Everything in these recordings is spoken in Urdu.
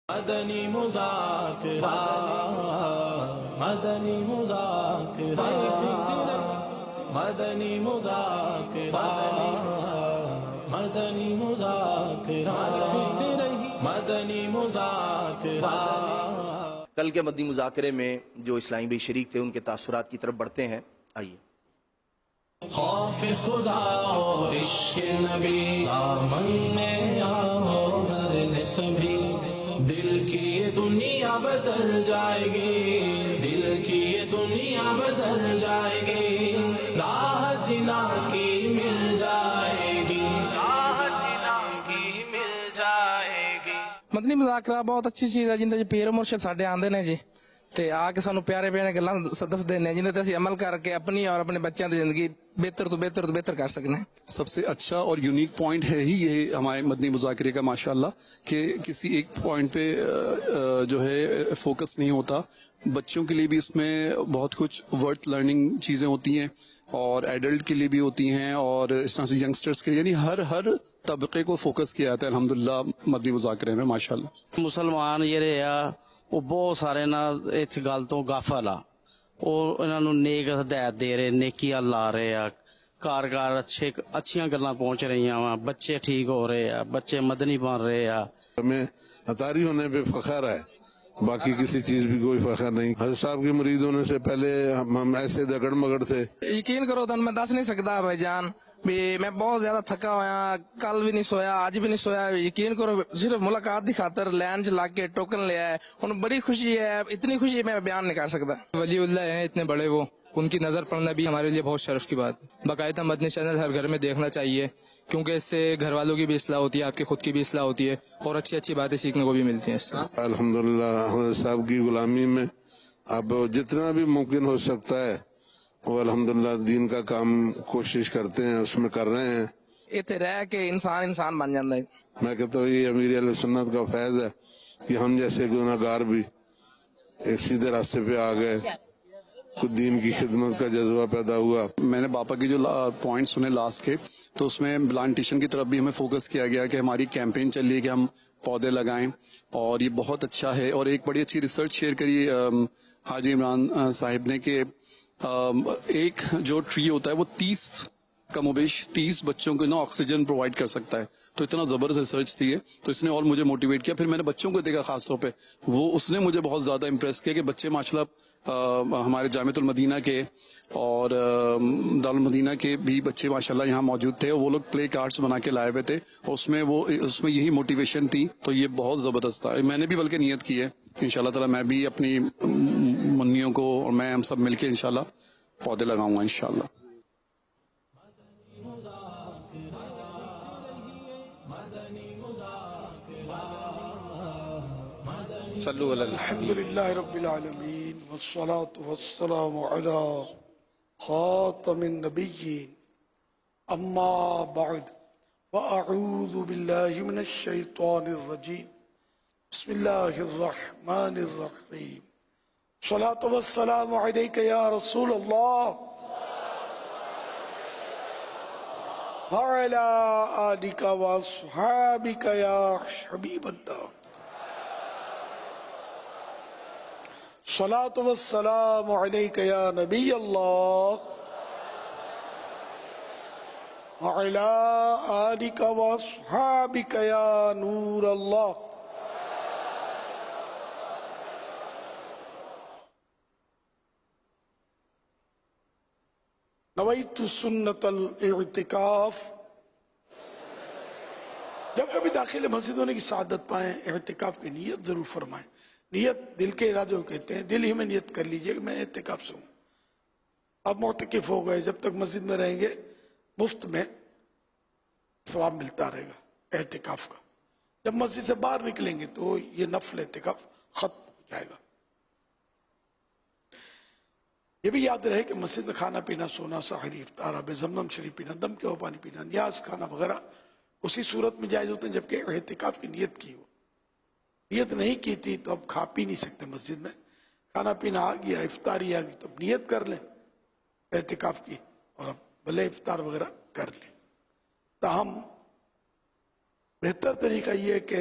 مدنی مذاکرہ مدنی مذاکرہ مدنی مذاکرہ مدنی مذاکرہ مدنی مذاکرہ۔ کل کے مدنی مذاکرے میں جو اسلامی بھائی شریک تھے ان کے تاثرات کی طرف بڑھتے ہیں، آئیے۔ خوف خدا و عشق نبی دامن میں آؤ بھرنے سبھی، دل کی یہ دنیا بدل جائے گی، دل کی یہ دنیا بدل جائے گی، راہ جنا کی مل جائے گی، راہ جنا کی مل جائے گی۔ مدنی مذاکرہ بہت اچھی چیز ہے جنہیں پیر مرشد ساڈے آندے نے جی تے آ کے سانو پیارے پیارے گلاں دسدے نے جنہیں تے اسی عمل کر کے اپنی اور اپنے بچیاں دی زندگی بہتر تو بہتر تو بہتر کر سکنے۔ سب سے اچھا اور یونیک پوائنٹ ہے ہی یہ ہمارے مدنی مذاکرے کا ماشاءاللہ کہ کسی ایک پوائنٹ پہ جو ہے فوکس نہیں ہوتا، بچوں کے لیے بھی اس میں بہت کچھ ورتھ لرننگ چیزیں ہوتی ہیں اور ایڈلٹ کے لیے بھی ہوتی ہیں اور اس طرح سے ینگسٹرز کے لیے، یعنی ہر طبقے کو فوکس کیا جاتا ہے الحمدللہ مدنی مذاکرے میں ماشاءاللہ۔ مسلمان جڑے آ وہ بہت سارے نا اس گل تو غافل آ، وہ انہاں نوں نیک ہدایت دے رہے، نیکیاں لا رہے آ، کارگار اچھیاں گلاں پہنچ رہی وا، بچے ٹھیک ہو رہے آ، بچے مدنی بن رہے آ۔ ہمیں اطاری ہونے پہ فخر ہے، باقی کسی چیز بھی کوئی فخر نہیں۔ حضرت صاحب کے مرید ہونے سے پہلے ہم ایسے دگڑ مگڑ تھے۔ یقین کرو تن میں دس نہیں سکتا بھائی جان بھی میں بہت زیادہ تھکا ہوا، کل بھی نہیں سویا، آج بھی نہیں سویا۔ یقین کرو صرف ملاقات دی خاطر لائن چ لا کے ٹوکن لیا ہے، ان بڑی خوشی ہے، اتنی خوشی میں بیان نہیں کر سکتا۔ ولی اللہ ہیں اتنے بڑے، وہ ان کی نظر پڑنا بھی ہمارے لیے بہت شرف کی بات۔ باقاعدہ مدنی چینل ہر گھر میں دیکھنا چاہیے کیونکہ اس سے گھر والوں کی بھی اصلاح ہوتی ہے، آپ کی خود کی بھی اصلاح ہوتی ہے اور اچھی اچھی باتیں سیکھنے کو بھی ملتی ہیں اس سے۔ الحمدللہ حضرت صاحب کی غلامی میں اب جتنا بھی ممکن ہو سکتا ہے وہ الحمدللہ دین کا کام کوشش کرتے ہیں، اس میں کر رہے ہیں۔ اتنے رہ کے انسان بن جاتا ہے۔ میں کہتا ہوں یہ امیر علیہ سنت کا فیض ہے کہ ہم جیسے گناہ گار بھی ایک سیدھے راستے پہ آ گئے، کچھ دین کی خدمت کا جذبہ پیدا ہوا۔ میں نے باپا کے جو پوائنٹ سنے لاسٹ کے، تو اس میں پلانٹیشن کی طرف بھی ہمیں فوکس کیا گیا کہ ہماری کیمپین چل رہی ہے کہ ہم پودے لگائیں، اور یہ بہت اچھا ہے۔ اور ایک بڑی اچھی ریسرچ شیئر کری حاجی عمران صاحب نے کہ ایک جو ٹری ہوتا ہے وہ 30 بچوں کو نا آکسیجن پرووائڈ کر سکتا ہے، تو اتنا زبردست ریسرچ تھی ہے، تو اس نے اور مجھے موٹیویٹ کیا۔ پھر میں نے بچوں کو دیکھا خاص طور پہ، اس نے مجھے بہت زیادہ امپریس کیا کہ بچے ماشاءاللہ ہمارے جامعۃ المدینہ کے اور دارالمدینہ کے بھی بچے ماشاءاللہ یہاں موجود تھے، اور وہ لوگ پلے کارڈز بنا کے لائے ہوئے تھے، اور اس میں یہی موٹیویشن تھی، تو یہ بہت زبردست تھا۔ میں نے بھی بلکہ نیت کی ہے انشاءاللہ تعالی میں بھی اپنی منیوں کو اور میں ہم سب مل کے انشاءاللہ پودے لگاؤں گا انشاءاللہ۔ صلو علی الحمدللہ رب العالمین والصلاة والسلام علی خاتم النبیین، اما بعد واعوذ باللہ من الشیطان الرجیم، بسم اللہ الرحمن الرحیم، صلاة والسلام علیک یا رسول اللہ وعلی آلک واصحابک یا حبیب اللہ، صلاۃ والسلام علیک یا نبی اللہ وعلی آلک واصحابک یا نور اللہ۔ نویت سنت الاعتکاف، جب کبھی داخل مسجد ہونے کی سعادت پائیں اعتکاف کی نیت ضرور فرمائیں۔ نیت دل کے ارادے کو کہتے ہیں، دل ہی میں نیت کر لیجئے کہ میں اعتکاف سے ہوں۔ اب معتکف ہو گئے، جب تک مسجد میں رہیں گے مفت میں ثواب ملتا رہے گا اعتکاف کا۔ جب مسجد سے باہر نکلیں گے تو یہ نفل اعتکاف ختم ہو جائے گا۔ یہ بھی یاد رہے کہ مسجد میں کھانا پینا، سونا، سحری، افطار، آب زمزم شریف پینا، دم کے ہوا پانی پینا، نیاز کھانا وغیرہ اسی صورت میں جائز ہوتے ہیں جبکہ اعتکاف کی نیت کی ہو۔ نیت نہیں کی تھی تو اب کھا پی نہیں سکتے مسجد میں، کھانا پینا آ گیا، افطاری آ گئی تو اب نیت کر لیں اعتکاف کی اور اب بھلے افطار وغیرہ کر لیں۔ تاہم بہتر طریقہ یہ ہے کہ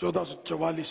1444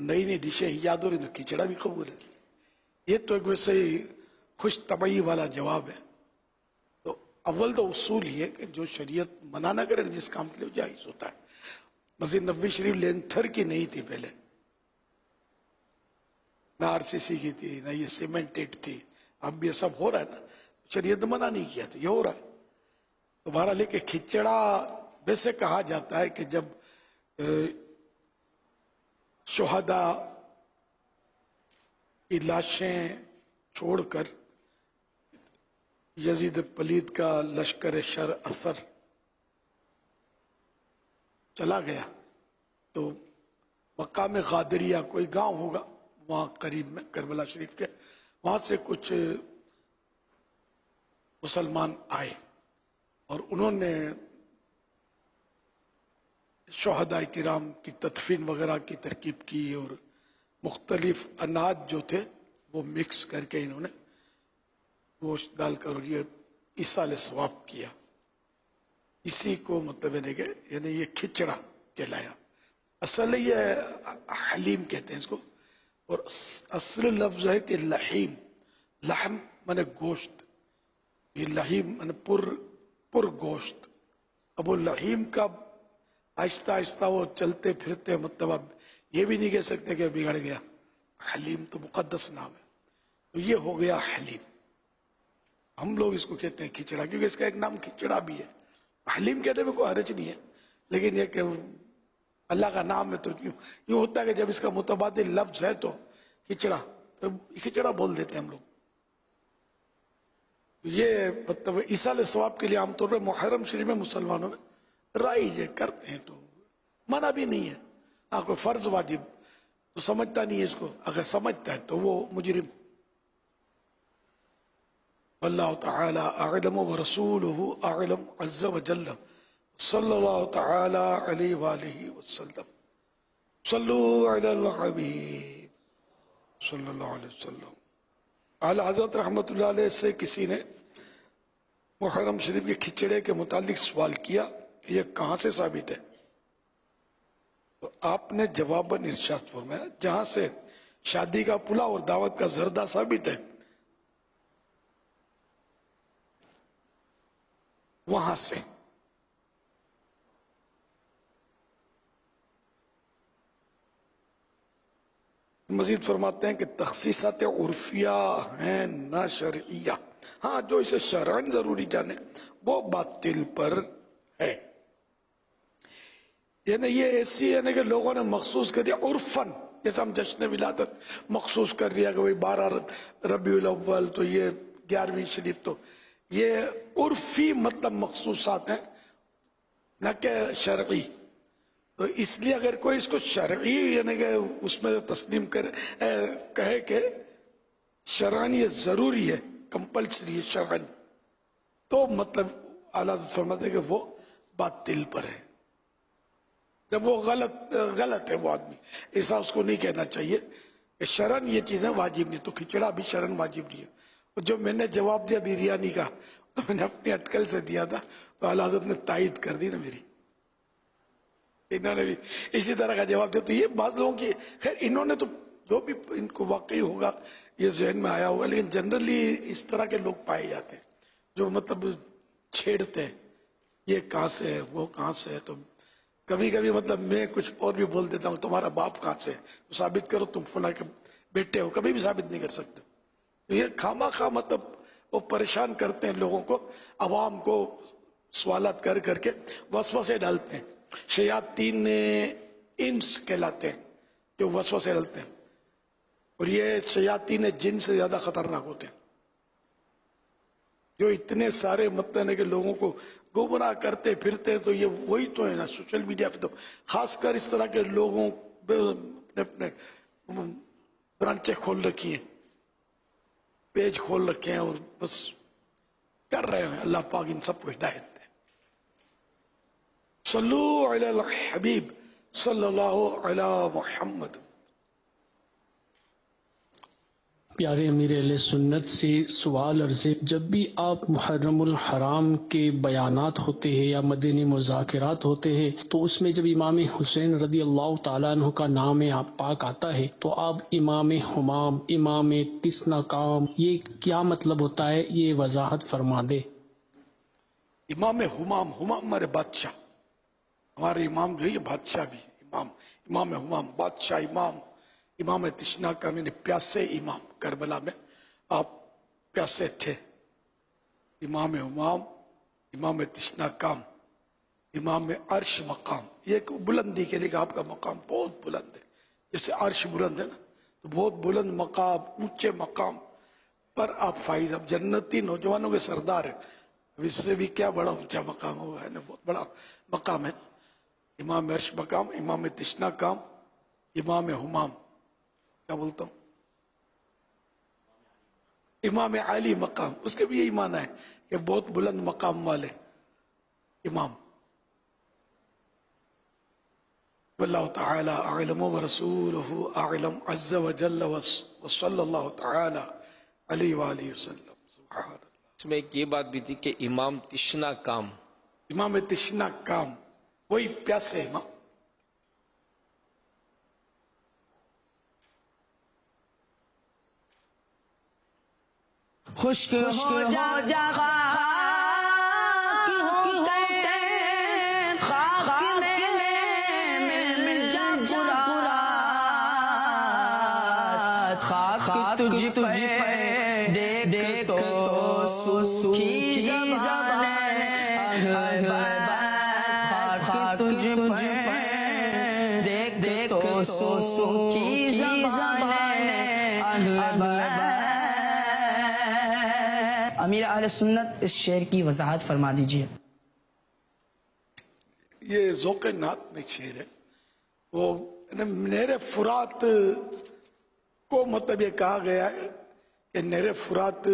نئی نئی ڈشیں ایجاد ہو رہی تو کھچڑا بھی قبول ہے. یہ تو ایک ویسے ہی خوش طبعی والا جواب ہے. تو اول تو اصول یہ ہے کہ جو شریعت منع نہ کرے جس کام کے لیے جائز ہوتا ہے. مسجد نبوی شریف لینتھر کی نہیں تھی پہلے, نہ آر سی سی کی تھی, نہ یہ سیمنٹیڈ تھی. اب یہ سب ہو رہا ہے نا, شریعت منع نہیں کیا تو یہ ہو رہا ہے. تو بہرحال لے کے کھچڑا ویسے کہا جاتا ہے کہ جب شہداء کی لاشیں چھوڑ کر یزید پلید کا لشکر شر اثر چلا گیا تو مقام غادریہ کوئی گاؤں ہوگا وہاں قریب میں کربلا شریف کے, وہاں سے کچھ مسلمان آئے اور انہوں نے شہداء کرام کی تدفین وغیرہ کی ترکیب کی اور مختلف اناج جو تھے وہ مکس کر کے انہوں نے گوشت ڈال کر اور یہ ایصال ثواب کیا. اسی کو مطلب ہے کہ یعنی یہ کھچڑا کہلایا. اصل یہ حلیم کہتے ہیں اس کو, اور اصل لفظ ہے کہ لحیم, لحم مانے گوشت, یہ لحیم مانے پر گوشت. اب وہ لحیم کا آہستہ آہستہ وہ چلتے پھرتے مطلب اب یہ بھی نہیں کہہ سکتے کہ بگڑ گیا. حلیم تو مقدس نام ہے, تو یہ ہو گیا حلیم. ہم لوگ اس کو کہتے ہیں کھچڑا کیونکہ اس کا ایک نام کھچڑا بھی ہے. حلیم کہنے میں کوئی حرج نہیں ہے, لیکن یہ کہ اللہ کا نام ہے تو یوں ہوتا ہے کہ جب اس کا متبادل لفظ ہے تو کھچڑا, تو کھچڑا بول دیتے ہیں ہم لوگ. یہ مطلب ایصال ثواب کے لیے عام طور پہ محرم شریف میں مسلمانوں میں رائج کرتے ہیں, تو منع بھی نہیں ہے. ہاں کوئی فرض واجب تو سمجھتا نہیں ہے اس کو, اگر سمجھتا ہے تو وہ مجرم. اللہ تعالی اعلم ورسولہ اعلم عز وجل صلی اللہ تعالی علیہ وآلہ وسلم. صلو علی الحبیب صلی اللہ علیہ وسلم. اعلی حضرت رحمۃ اللہ علیہ سے کسی نے محرم شریف کے کھچڑے کے متعلق سوال کیا کہ یہ کہاں سے ثابت ہے؟ تو آپ نے جواباً ارشاد فرمایا جہاں سے شادی کا پلاؤ اور دعوت کا زردہ ثابت ہے وہاں سے. مزید فرماتے ہیں کہ تخصیصات عرفیہ ہیں نہ شرعیہ. ہاں جو اسے شرعن ضروری جانے وہ باطل پر ہے. یعنی یہ ایسی یعنی کہ لوگوں نے مخصوص کر دیا عرفن, جیسے ہم جشن ولادت مخصوص کر دیا کہ 12 ربیع الاول تو یہ 11ویں شریف, تو یہ عرفی مطلب مخصوصات ہیں نہ کہ شرعی. تو اس لیے اگر کوئی اس کو شرعی یعنی کہ اس میں تسلیم کہے کہ شرعن یہ ضروری ہے, کمپلسری ہے شرعن, تو مطلب اعلیٰ فرماتے ہیں کہ وہ باطل پر ہے. جب وہ غلط ہے وہ آدمی, ایسا اس کو نہیں کہنا چاہیے کہ شرعن یہ چیزیں واجب نہیں. تو کھچڑا بھی شرعن واجب نہیں ہے. اور جو میں نے جواب دیا بریانی کا تو میں نے اپنی اٹکل سے دیا تھا, تو اعلیٰ حضرت نے تائید کر دی نا میری, انہوں نے بھی اسی طرح کا جواب دیا. تو یہ بعض لوگوں کی خیر انہوں نے تو جو بھی ان کو واقعی ہوگا یہ ذہن میں آیا ہوگا, لیکن جنرلی اس طرح کے لوگ پائے جاتے ہیں جو مطلب چھیڑتے ہیں یہ کہاں سے ہے وہ کہاں سے ہے. تو کبھی کبھی مطلب میں کچھ اور بھی بول دیتا ہوں, تمہارا باپ کہاں سے ہے تو ثابت کرو تم فلاں کے بیٹے ہو, کبھی بھی ثابت نہیں کر سکتے. یہ خواہ خواہ مطلب وہ پریشان کرتے ہیں لوگوں کو, عوام کو سوالات کر کر کے وسوسے ڈالتے ہیں. شیاطین انس کہلاتے ہیں جو وسوسے ڈالتے ہیں, اور یہ شیاطین جن سے زیادہ خطرناک ہوتے ہیں جو اتنے سارے مطلب ہے کہ لوگوں کو گمراہ کرتے پھرتے ہیں. تو یہ وہی تو ہے نا سوشل میڈیا پہ, تو خاص کر اس طرح کے لوگوں نے اپنے برانچیں کھول رکھی ہیں, پیج کھول رکھے ہیں, اور بس کر رہے ہیں. اللہ پاک ان سب کو ہدایت دے. صلو علی الحبیب صلی اللہ علی محمد. پیارے امیر اہل سنت سے سوال عرض ہے، جب بھی آپ محرم الحرام کے بیانات ہوتے ہیں یا مدنی مذاکرات ہوتے ہیں تو اس میں جب امام حسین رضی اللہ تعالیٰ عنہ کا نام آپ پاک آتا ہے تو آپ امام حمام، امام تسنا کام، یہ کیا مطلب ہوتا ہے؟ یہ وضاحت فرما دے۔ امام حمام، حمام ہمارے بادشاہ، ہمارے امام جو ہے یہ بادشاہ بھی ہے، امام حمام بادشاہ، امام تشنا کا میں نے پیاسے امام، کربلا میں آپ پیاسے تھے، امام حمام، امام تشنا کام، امام عرش مقام، یہ ایک بلندی کے لیے کہ آپ کا مقام بہت بلند ہے، جیسے عرش بلند ہے نا، تو بہت بلند مقام، اونچے مقام پر آپ فائز، اب جنتی نوجوانوں کے سردار ہیں، اس سے بھی کیا بڑا اونچا مقام ہوا ہے نا، بہت بڑا مقام ہے، امام عرش مقام، امام تشنا کام، امام حمام، کیا بولتا ہوں، امام عالی مقام، اس کے بھی یہی معنی ہے کہ بہت بلند مقام والے امام۔ واللہ تعالی اعلم ورسولہ اعلم عز وجل وصلی اللہ تعالی علیہ وآلہ وسلم۔ سبحان اللہ۔ اس میں ایک یہ بات بھی تھی کہ امام تشنا کام، امام تشنا کام وہی پیاسے امام۔ خشک ہو جا خاک میں مل جا خاک تجھ پہ دیکھ تو سوکھی زبانیں، خاک تجھ پہ دیکھ تو سوکھی زبانیں۔ امیر اہل سنت اس شعر کی وضاحت فرما دیجیے۔ یہ ذوق نعت میں ایک شعر ہے، وہ نہر فرات کو مطلب یہ کہا گیا ہے کہ نہر فرات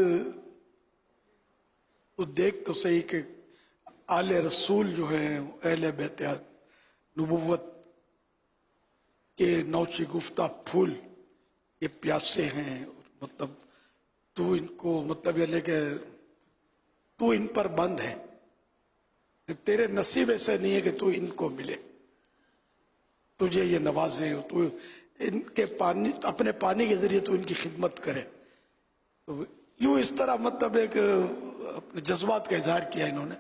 تو دیکھ تو صحیح کہ آل رسول جو ہیں اہل بیت نبوت کے نوچی گفتہ پھول یہ پیاسے ہیں، مطلب تو ان کو مطلب یہ لے کہ تو ان پر بند ہے، تیرے نصیب ایسے نہیں ہے کہ تو ان کو ملے، تجھے یہ نوازے، تو ان کے پانی اپنے پانی کے ذریعے تو ان کی خدمت کرے، تو یوں اس طرح مطلب ایک اپنے جذبات کا اظہار کیا انہوں نے۔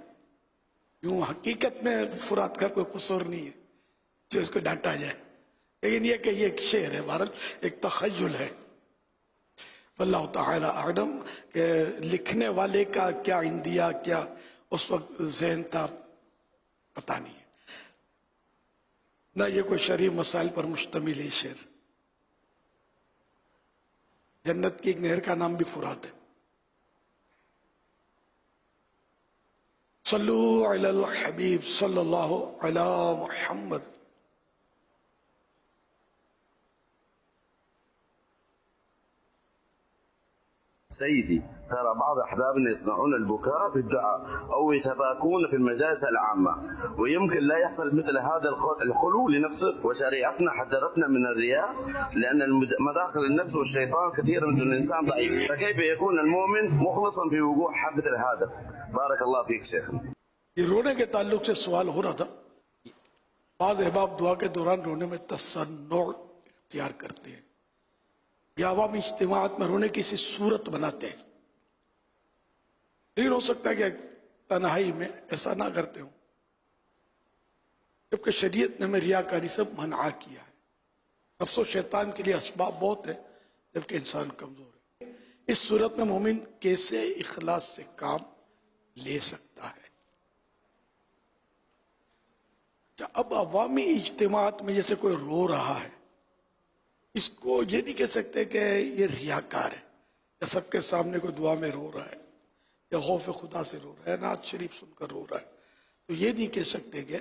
یوں حقیقت میں فرات کا کوئی قصور نہیں ہے جو اس کو ڈانٹا جائے، لیکن یہ کہ یہ ایک شعر ہے، بہرحال ایک تخیل ہے۔ واللہ تعالی اعلم کہ لکھنے والے کا کیا اندیا، کیا اس وقت ذہن تھا، پتہ نہیں ہے، نہ یہ کوئی شرعی مسائل پر مشتمل ہے شعر۔ جنت کی ایک نہر کا نام بھی فرات ہے۔ صلو علی الحبیب صلی اللہ علی محمد۔ سيدي ترى بعض أحبابنا يصنعون البكاء في الدعاء أو يتباكون في المجالس العامة، ويمكن لا يحصل مثل هذا الخلو لنفسه، وشريعتنا حذرتنا من الرياء لأن مداخل النفس والشيطان كثيرا من الإنسان ضعيف، فكيف يكون المؤمن مخلصا في وقوع حبة الهدف؟ بارك الله فيك شيخنا۔ یہ رونے کے تعلق سے سوال ہو رہا تھا، بعض احباب دعا کے دوران رونے میں تصنع اختیار کرتے ہیں یا عوامی اجتماعات میں رونے کی سی صورت بناتے ہیں، لیکن ہو سکتا ہے کہ تنہائی میں ایسا نہ کرتے ہوں، جبکہ شریعت نے ہمیں ریاکاری سے منع کیا ہے۔ نفس و شیطان کے لیے اسباب بہت ہیں جبکہ انسان کمزور ہے۔ اس صورت میں مومن کیسے اخلاص سے کام لے سکتا ہے؟ اب عوامی اجتماعات میں جیسے کوئی رو رہا ہے، اس کو یہ نہیں کہہ سکتے کہ یہ ریاکار ہے، یا سب کے سامنے کوئی دعا میں رو رہا ہے یا خوف خدا سے رو رہا ہے، نعت شریف سن کر رو رہا ہے، تو یہ نہیں کہہ سکتے کہ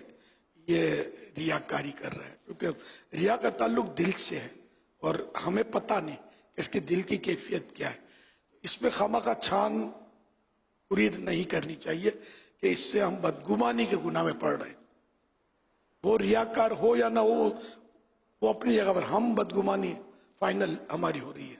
یہ ریاکاری کر رہا ہے، کیونکہ ریا کا تعلق دل سے ہے اور ہمیں پتہ نہیں کہ اس کے دل کی کیفیت کیا ہے۔ اس میں خواہ چھان مرید نہیں کرنی چاہیے کہ اس سے ہم بدگمانی کے گناہ میں پڑ رہے ہیں۔ وہ ریاکار ہو یا نہ ہو، وہ اپنی جگہ پر، ہم بدگمانی فائنل ہماری ہو رہی ہے،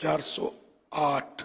408।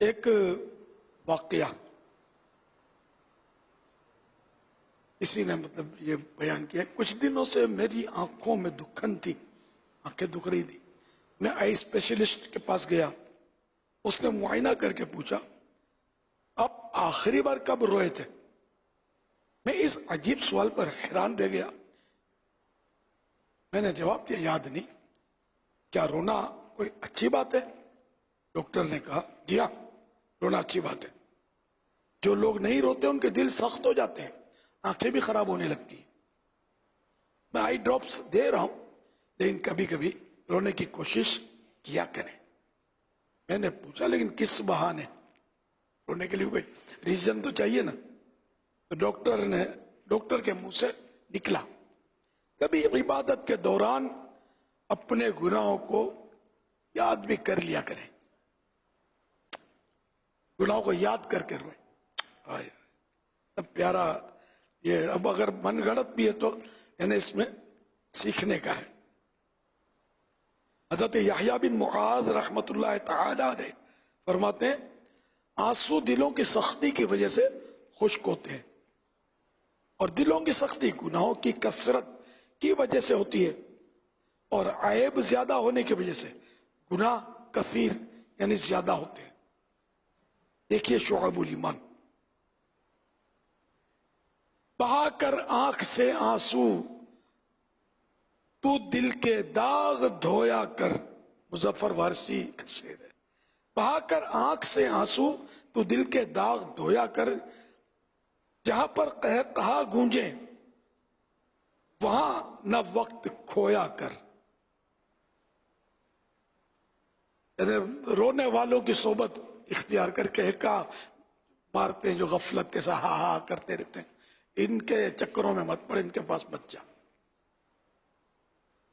ایک واقعہ اسی نے مطلب یہ بیان کیا. کچھ دنوں سے میری آنکھوں میں دکھن تھی, آنکھیں دکھ رہی تھی. میں آئی اسپیشلسٹ کے پاس گیا. اس نے معائنہ کر کے پوچھا آپ آخری بار کب روئے تھے؟ میں اس عجیب سوال پر حیران رہ گیا. میں نے جواب دیا یاد نہیں. کیا رونا کوئی اچھی بات ہے؟ ڈاکٹر نے کہا جی ہاں, رونا اچھی بات ہے. جو لوگ نہیں روتے ان کے دل سخت ہو جاتے ہیں, آنکھیں بھی خراب ہونے لگتی ہیں. میں آئی ڈراپس دے رہا ہوں, لیکن کبھی کبھی رونے کی کوشش کیا کریں. میں نے پوچھا لیکن کس بہانے؟ رونے کے لیے کوئی ریزن تو چاہیے نا. تو ڈاکٹر کے منہ سے نکلا کبھی عبادت کے دوران اپنے گناہوں کو یاد بھی کر لیا کریں, گناہوں کو یاد کر کے روئیں. اب پیارا یہ, اب اگر من گڑت بھی ہے تو یعنی اس میں سیکھنے کا ہے. حضرت یحییٰ بن معاذ رحمت اللہ تعالی علیہ فرماتے ہیں آنسو دلوں کی سختی کی وجہ سے خشک ہوتے ہیں, اور دلوں کی سختی گناہوں کی کثرت کی وجہ سے ہوتی ہے, اور عیب زیادہ ہونے کی وجہ سے گناہ کثیر یعنی زیادہ ہوتے ہیں. دیکھیے شعب الایمان, بہا کر آنکھ سے آنسو تو دل کے داغ دھویا کر. مظفر وارسی کا شعر ہے. بہا کر آنکھ سے آنسو تو دل کے داغ دھویا کر, جہاں پر قہقہا گونجے وہاں نہ وقت کھویا کر. رونے والوں کی صحبت اختیار کر کے کہا مارتے ہیں جو غفلت کے ساتھ ہا ہا کرتے رہتے ہیں, ان کے چکروں میں مت پڑ, ان کے پاس مت جا.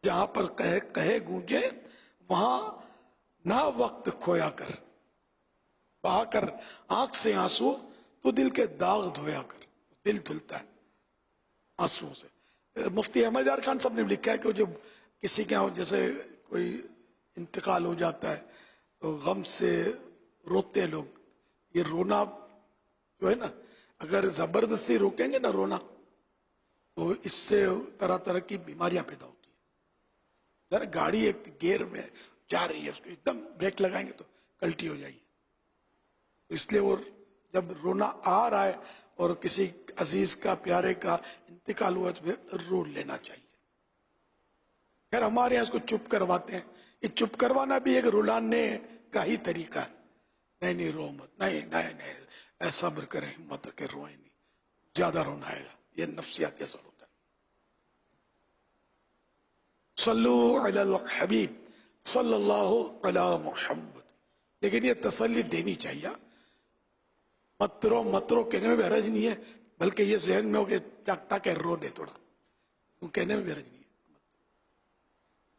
جہاں پر کہے گونجے وہاں نہ وقت کھویا کر. بہا کر آنکھ سے آنسو تو دل کے داغ دھویا کر. دل دھلتا ہے آنسو سے. مفتی احمد یار خان صاحب نے لکھا ہے کہ جب کسی کے یہاں جیسے کوئی انتقال ہو جاتا ہے تو غم سے روتے ہیں لوگ. یہ رونا جو ہے نا, اگر زبردستی روکیں گے نا رونا تو اس سے طرح طرح کی بیماریاں پیدا ہوتی ہیں. ذرا گاڑی ایک گیئر میں جا رہی ہے, اس کو ایک دم بریک لگائیں گے تو کلٹی ہو جائے گی. اس لیے وہ جب رونا آ رہا ہے اور کسی عزیز کا پیارے کا انتقال ہوا تو رو لینا چاہیے. خیر ہمارے یہاں اس کو چپ کرواتے ہیں. یہ چپ کروانا بھی ایک رلانے کا ہی طریقہ ہے. نہیں رو مت, نہیں صبر کریں, ہمت رکھیں, روئیں نہیں, زیادہ رونا آئے گا. یہ نفسیاتی اثر ہوتا ہے. صلو علی الحبیب صلی اللہ علی محمد. لیکن یہ تسلی دینی چاہیے. مترو کہنے میں بھی حرج نہیں ہے, بلکہ یہ ذہن میں ہو کہ تاکہ رو دے تھوڑا, کہنے میں بھی حرج نہیں ہے.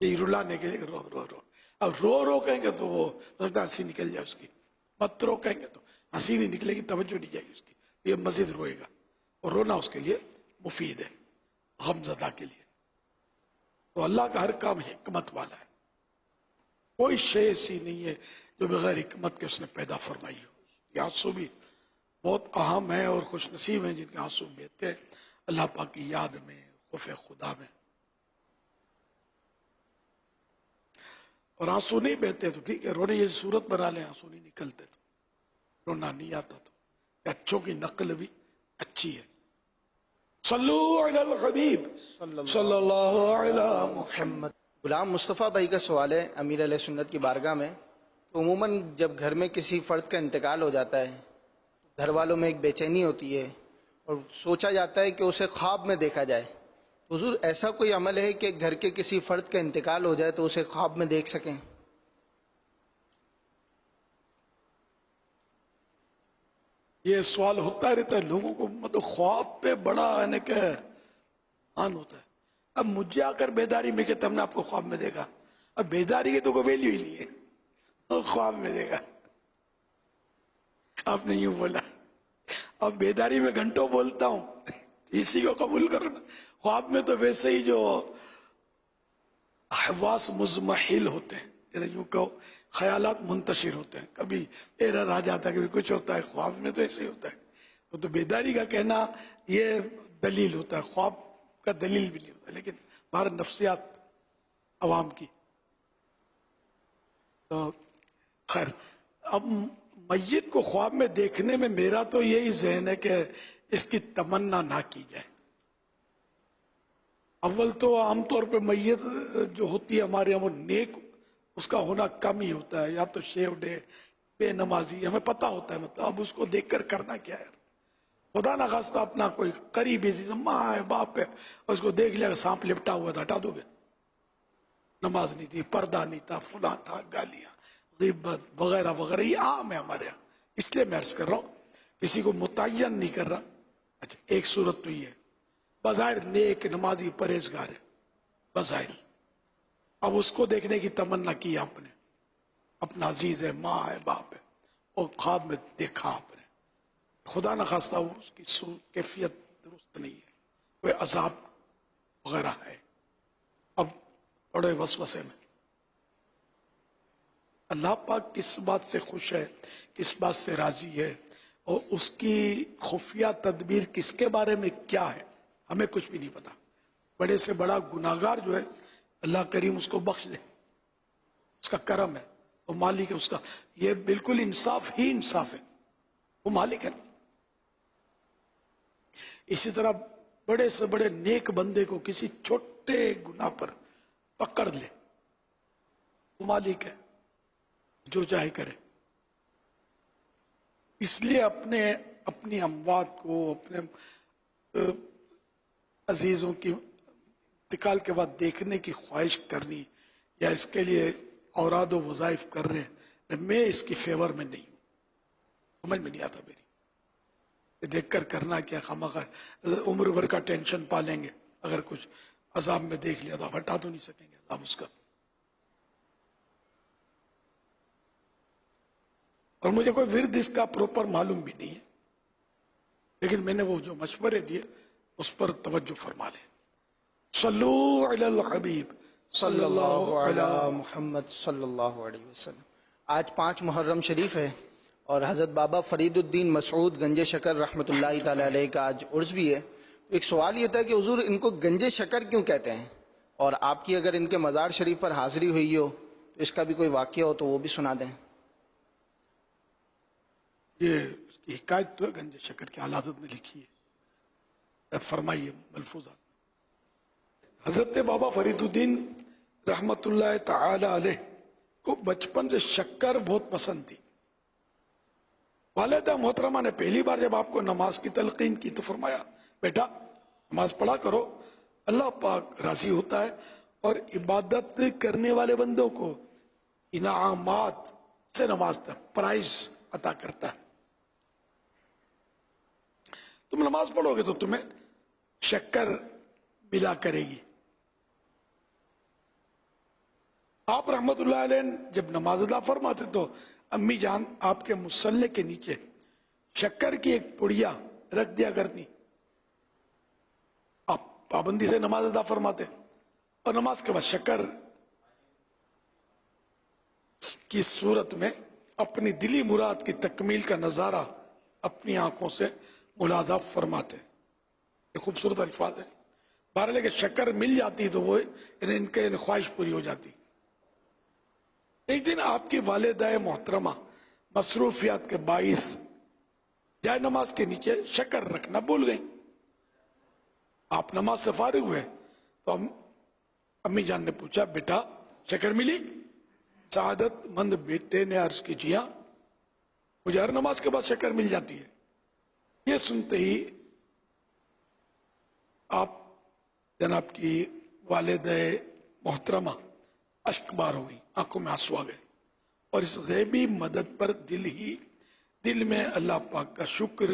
یہ رلانے کے لیے رو. اب رو کہیں گے تو وہ ہنسی نکل جائے اس کی. مترو کہیں گے تو ہنسی نہیں نکلے گی, توجہ نہیں جائے گی اس کی, یہ مزید روئے گا. اور رونا اس کے لیے مفید ہے, غم زدہ کے لیے. تو اللہ کا ہر کام حکمت والا ہے. کوئی شے ایسی نہیں ہے جو بغیر حکمت کے اس نے پیدا فرمائی ہو. یہ آنسو بھی بہت اہم ہے, اور خوش نصیب ہیں جن کے آنسو بہتے ہیں اللہ پاک کی یاد میں, خوف خدا میں. اور آنسو نہیں بہتے تو ٹھیک ہے, رونے یہ صورت بنا لیں. آنسو نہیں نکلتے تو رونا نہیں آتا تو اچھوں کی نقل بھی اچھی ہے. صلو علی الحبیب صلی اللہ علی محمد. غلام مصطفیٰ بھائی کا سوال ہے امیر علیہ سنت کی بارگاہ میں. تو عموماً جب گھر میں کسی فرد کا انتقال ہو جاتا ہے, گھر والوں میں ایک بے چینی ہوتی ہے اور سوچا جاتا ہے کہ اسے خواب میں دیکھا جائے. حضور ایسا کوئی عمل ہے کہ گھر کے کسی فرد کا انتقال ہو جائے تو اسے خواب میں دیکھ سکیں؟ یہ سوال ہوتا رہتا ہے لوگوں کو. مطلب خواب پہ بڑا یعنی کہ آن ہوتا ہے. اب مجھے آ کر بیداری میں کہتا ہم نے آپ کو خواب میں دیکھا, اب بیداری کی تو کوئی ویلیو ہی نہیں ہے. خواب میں دیکھا, آپ نے یوں بولا. اب بیداری میں گھنٹوں بولتا ہوں, اسی کو قبول کرو نا. خواب میں تو ویسے ہی جو حواس مزمحل ہوتے ہیں, یوں کہو خیالات منتشر ہوتے ہیں، کبھی ایرر آ جاتا ہے، کبھی کچھ ہوتا ہے، خواب میں تو ایسے ہی ہوتا ہے. وہ تو بیداری کا کہنا یہ دلیل ہوتا ہے، خواب کا دلیل بھی نہیں ہوتا، لیکن ہمارا نفسیات عوام کی. تو خیر، اب میت کو خواب میں دیکھنے میں میرا تو یہی ذہن ہے کہ اس کی تمنا نہ کی جائے. اول تو عام طور پہ میت جو ہوتی ہے ہمارے یہاں وہ نیک، اس کا ہونا کم ہی ہوتا ہے، یا تو شیو ڈے، بے نمازی، ہمیں پتہ ہوتا ہے. مطلب اب اس کو دیکھ کر کرنا کیا ہے؟ خدا نہ خواستہ اپنا کوئی قریبی عزیز، ماں ہے، باپ ہے، اور اس کو دیکھ لیا کہ سانپ لپٹا ہوا تھا، ہٹا دو گے؟ نماز نہیں تھی، پردہ نہیں تھا، فلاں تھا، گالیاں، غیبت وغیرہ وغیرہ، یہ عام ہے ہمارے یہاں. اس لیے میں عرض کر رہا ہوں، کسی کو متعین نہیں کر رہا. اچھا، ایک صورت تو یہ ہے، بظاہر نیک نمازی پرہیزگار ہے بظاہر، اب اس کو دیکھنے کی تمنا کی آپ نے، اپنا عزیز ہے، ماں ہے، باپ ہے، اور خواب میں دیکھا آپ نے، خدا نہ خواستہ اس کی کیفیت درست نہیں ہے، کوئی عذاب وغیرہ ہے، اب بڑے وسوسے میں. اللہ پاک کس بات سے خوش ہے، کس بات سے راضی ہے، اور اس کی خفیہ تدبیر کس کے بارے میں کیا ہے، ہمیں کچھ بھی نہیں پتا. بڑے سے بڑا گناہگار جو ہے اللہ کریم اس کو بخش دے، اس کا کرم ہے، وہ مالک ہے اس کا. یہ بالکل انصاف ہی انصاف ہے، وہ مالک ہے. اسی طرح بڑے سے بڑے نیک بندے کو کسی چھوٹے گناہ پر پکڑ لے، وہ مالک ہے، جو چاہے کرے. اس لیے اپنی اموات کو، اپنے عزیزوں کی انتقال کے بعد دیکھنے کی خواہش کرنی، یا اس کے لیے اوراد و وظائف کر رہے ہیں، میں اس کی فیور میں نہیں ہوں، سمجھ میں نہیں آتا میری. دیکھ کر کرنا کیا، خواہ عمر بھر کا ٹینشن پالیں گے. اگر کچھ عذاب میں دیکھ لیا تو آپ ہٹا تو نہیں سکیں گے عذاب اس کا. اور مجھے کوئی ورد اس کا پروپر معلوم بھی نہیں ہے، لیکن میں نے وہ جو مشورے دیے اس پر توجہ فرما لیں. صلو علی الحبیب صلی اللہ علی محمد صلی اللہ علیہ وسلم. آج 5 محرم شریف ہے، اور حضرت بابا فرید الدین مسعود گنج شکر رحمۃ اللہ تعالی علیہ کا آج عرس بھی ہے. ایک سوال یہ تھا کہ حضور ان کو گنج شکر کیوں کہتے ہیں، اور آپ کی اگر ان کے مزار شریف پر حاضری ہوئی ہو تو اس کا بھی کوئی واقعہ ہو تو وہ بھی سنا دیں. یہ اس کی حکایت تو ہے گنج شکر کی، اعلیٰ حضرت نے لکھی ہے، فرمائیے ملفوظات. حضرت بابا فرید الدین رحمت اللہ تعالی علیہ کو بچپن سے شکر بہت پسند تھی. والدہ محترمہ نے پہلی بار جب آپ کو نماز کی تلقین کی تو فرمایا، بیٹا نماز پڑھا کرو، اللہ پاک راضی ہوتا ہے اور عبادت کرنے والے بندوں کو انعامات سے نوازتا ہے، پرائز عطا کرتا ہے. تم نماز پڑھو گے تو تمہیں شکر ملا کرے گی. آپ رحمت اللہ علیہ جب نماز ادا فرماتے تو امی جان آپ کے مصلے کے نیچے شکر کی ایک پڑیا رکھ دیا کرتی. آپ پابندی سے نماز ادا فرماتے، اور نماز کے بعد شکر کی صورت میں اپنی دلی مراد کی تکمیل کا نظارہ اپنی آنکھوں سے ملاحظہ فرماتے. یہ خوبصورت الفاظ ہیں. بہرحال کہ شکر مل جاتی تو وہ ان کے خواہش پوری ہو جاتی. ایک دن آپ کی والدہ محترمہ مصروفیات کے باعث جائے نماز کے نیچے شکر رکھنا بھول گئیں. آپ نماز سے فارغ ہوئے تو امی جان نے پوچھا، بیٹا شکر ملی؟ سعادت مند بیٹے نے عرض کی، جی ہاں، مجھے ہر نماز کے بعد شکر مل جاتی ہے. یہ سنتے ہی آپ جناب کی والدہ محترمہ اشک بار ہو گئی، آنکھوں میں آنسو آ گئے، اور اس غیبی مدد پر دل میں اللہ پاک کا شکر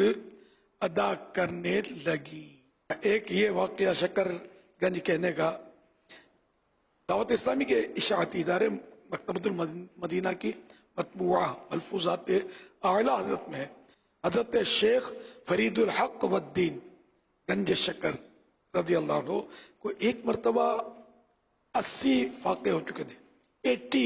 ادا کرنے لگی. ایک یہ واقعہ شکر گنج کہنے کا دعوت اسلامی کے اشاعتی ادارے مکتبۃ المدینہ کی مطبوعہ ملفوظات اعلیٰ حضرت میں ہے. حضرت شیخ فرید الحق والدین گنج شکر رضی اللہ عنہ کو ایک مرتبہ 80 فاقے ہو چکے تھے، 80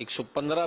115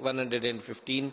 115,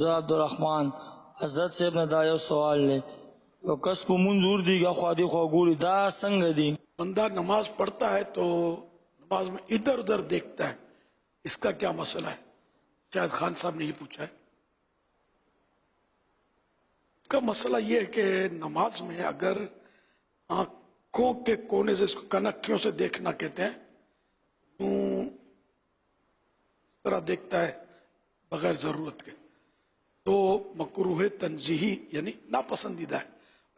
عبد الرحمن حضرت سے اپنے دایو سوال لے تو کس کو منظور دی گا خوادی خواگوری دا سنگ دی بندہ نماز پڑھتا ہے تو نماز میں ادھر ادھر دیکھتا ہے، اس کا کیا مسئلہ ہے؟ شاید خان صاحب نے یہ پوچھا ہے. اس کا مسئلہ یہ ہے کہ نماز میں اگر آنکھوں کے کونے سے، اس کو کنکھیوں سے دیکھنا کہتے ہیں، طرح دیکھتا ہے بغیر ضرورت کے، تو مکروہ تنزیہی یعنی ناپسندیدہ ہے.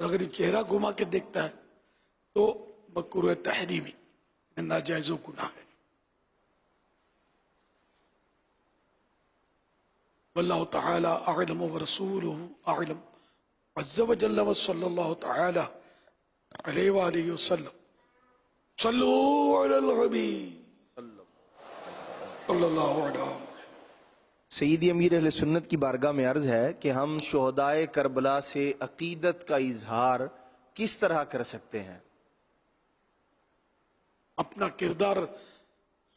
اور اگر یہ چہرہ گھما کے دیکھتا ہے تو مکروہ تحریمی ناجائز و گناہ ہے. واللہ تعالی اعلم ورسولہ اعلم عز وجل وصلی اللہ تعالی علیہ وآلہ وسلم. صلو علی الحبیب صلی اللہ علیہ وسلم. سیدی امیر اہل سنت کی بارگاہ میں عرض ہے کہ ہم شہدائے کربلا سے عقیدت کا اظہار کس طرح کر سکتے ہیں؟ اپنا کردار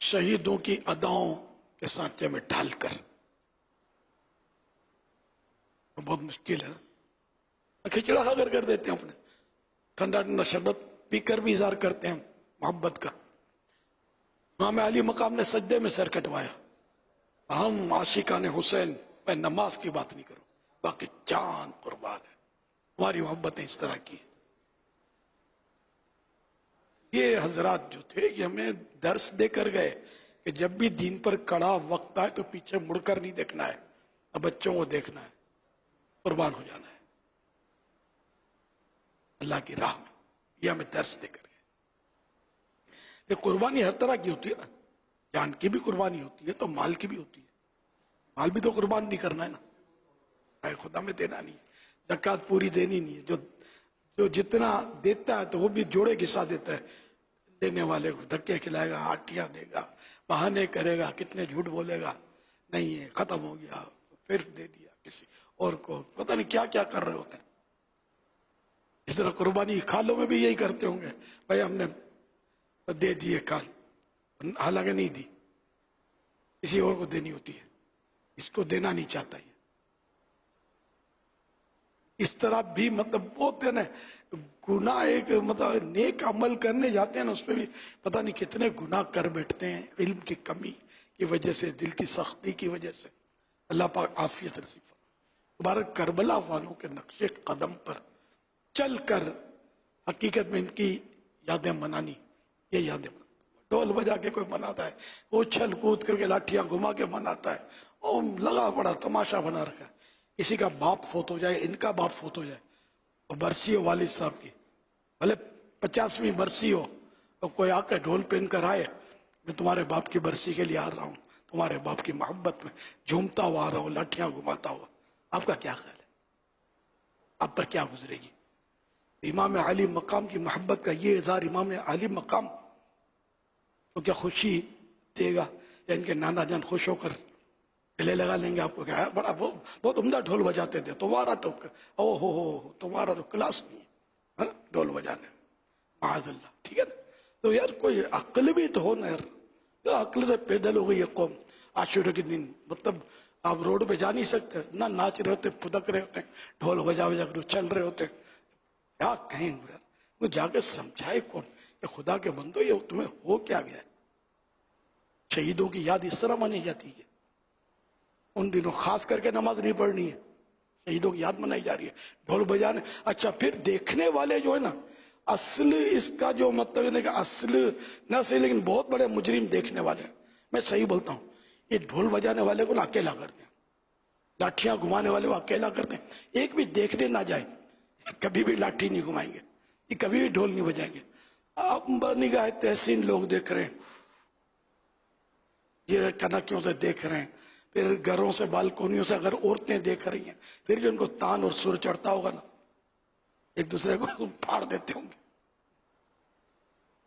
شہیدوں کی اداؤں کے سانچے میں ڈال کر. بہت مشکل ہے، کھچڑا کھا کر دیتے ہیں، اپنے ٹھنڈا ٹھنڈا شربت پی کر بھی اظہار کرتے ہیں محبت کا. امام علی مقام نے سجدے میں سر کٹوایا. ہم عاشقان حسین، میں نماز کی بات نہیں کروں، باقی جان قربان ہے. ہماری محبتیں اس طرح کی. یہ حضرات جو تھے یہ ہمیں درس دے کر گئے کہ جب بھی دین پر کڑا وقت آئے تو پیچھے مڑ کر نہیں دیکھنا ہے، اب بچوں کو دیکھنا ہے، قربان ہو جانا ہے اللہ کی راہ میں. یہ ہمیں درس دے کر گئے. یہ قربانی ہر طرح کی ہوتی ہے نا، جان کی بھی قربانی ہوتی ہے تو مال کی بھی ہوتی ہے. مال بھی تو قربان نہیں کرنا ہے نا، خدا میں دینا نہیں ہے، زکوٰۃ پوری دینی نہیں ہے. جو جتنا دیتا ہے تو وہ بھی جوڑے گسا دیتا ہے. دینے والے کو دھکے کھلائے گا، آٹیاں دے گا، بہانے کرے گا، کتنے جھوٹ بولے گا، نہیں ہے ختم ہو گیا، پھر دے دیا کسی اور کو، پتہ نہیں کیا کیا کر رہے ہوتے ہیں. اس طرح قربانی کھالوں میں بھی یہی کرتے ہوں گے، بھائی ہم نے دے دیے کھال، حالانکہ نہیں دی، کسی اور کو دینی ہوتی ہے، اس کو دینا نہیں چاہتا. یہ اس طرح بھی مطلب بہت ہے نا گناہ. ایک مطلب نیک عمل کرنے جاتے ہیں نا، اس پہ بھی پتہ نہیں کتنے گناہ کر بیٹھتے ہیں، علم کی کمی کی وجہ سے، دل کی سختی کی وجہ سے. اللہ پاک عافیت نصیب فرمائے. مبارک کربلا والوں کے نقش قدم پر چل کر حقیقت میں ان کی یادیں منانی. یہ یادیں ڈھول بجا کے کوئی مناتا ہے، وہ چھل کود کر کے لاٹھیاں گھما کے مناتا ہے، وہ لگا بڑا تماشا بنا رکھا ہے. کسی کا باپ فوت ہو جائے، ان کا باپ فوت ہو جائے، اور برسی ہو والد صاحب کی، بھلے 50ویں برسی ہو، اور کوئی آ کے ڈھول پہن کر آئے، میں تمہارے باپ کی برسی کے لیے آ رہا ہوں، تمہارے باپ کی محبت میں جھومتا ہوا آ رہا ہوں، لاٹھیاں گھماتا ہوا. آپ کا کیا خیال ہے؟ آپ پر کیا گزرے گی؟ امام علی مقام کی محبت کا یہ اظہار امام علی مقام تو کیا خوشی دے گا؟ یا ان کے نانا جان خوش ہو کر گلے لگا لیں گے آپ کو؟ کیا بڑا بہت عمدہ ڈھول بجاتے تھے، تمہارا تو او ہو تمہارا تو کلاس نہیں ہے ڈھول بجانے، معاذ اللہ. ٹھیک ہے نا؟ تو یار کوئی عقل بھی تو ہو نا یار. عقل سے پیدل ہو گئی یہ قوم. عاشورے کے دن مطلب آپ روڈ پہ جا نہیں سکتے، نہ ناچ رہے ہوتے، پھدک رہے ہوتے، ڈھول بجا بجا کر چل رہے ہوتے. کیا کہیں یار، وہ جا کے سمجھائے کون کہ خدا کے بندو یہ تمہیں ہو کیا گیا ہے؟ شہیدوں کی یاد اس طرح منائی جاتی ہے. ان دنوں خاص کر کے نماز نہیں پڑھنی ہے، شہیدوں کی یاد منائی جا رہی ہے، ڈھول بجانے. اچھا پھر دیکھنے والے جو ہے نا، اصل اس کا جو مطلب ہے کہ اصل نہ صحیح لیکن بہت بڑے مجرم دیکھنے والے ہیں. میں صحیح بولتا ہوں، یہ ڈھول بجانے والے کو نا اکیلا کرتے ہیں، لاٹھیاں گھمانے والے کو اکیلا کرتے ہیں. ایک بھی دیکھنے نہ جائے، کبھی بھی لاٹھی نہیں گھمائیں گے، یہ کبھی بھی ڈھول نہیں بجائیں گے. آپ نگاہ تحسین لوگ دیکھ رہے ہیں، یہ کنکیوں سے دیکھ رہے ہیں، پھر گھروں سے بالکونیوں سے اگر عورتیں دیکھ رہی ہیں، پھر جو ان کو تان اور سر چڑھتا ہوگا نا، ایک دوسرے کو پھاڑ دیتے ہوں گے.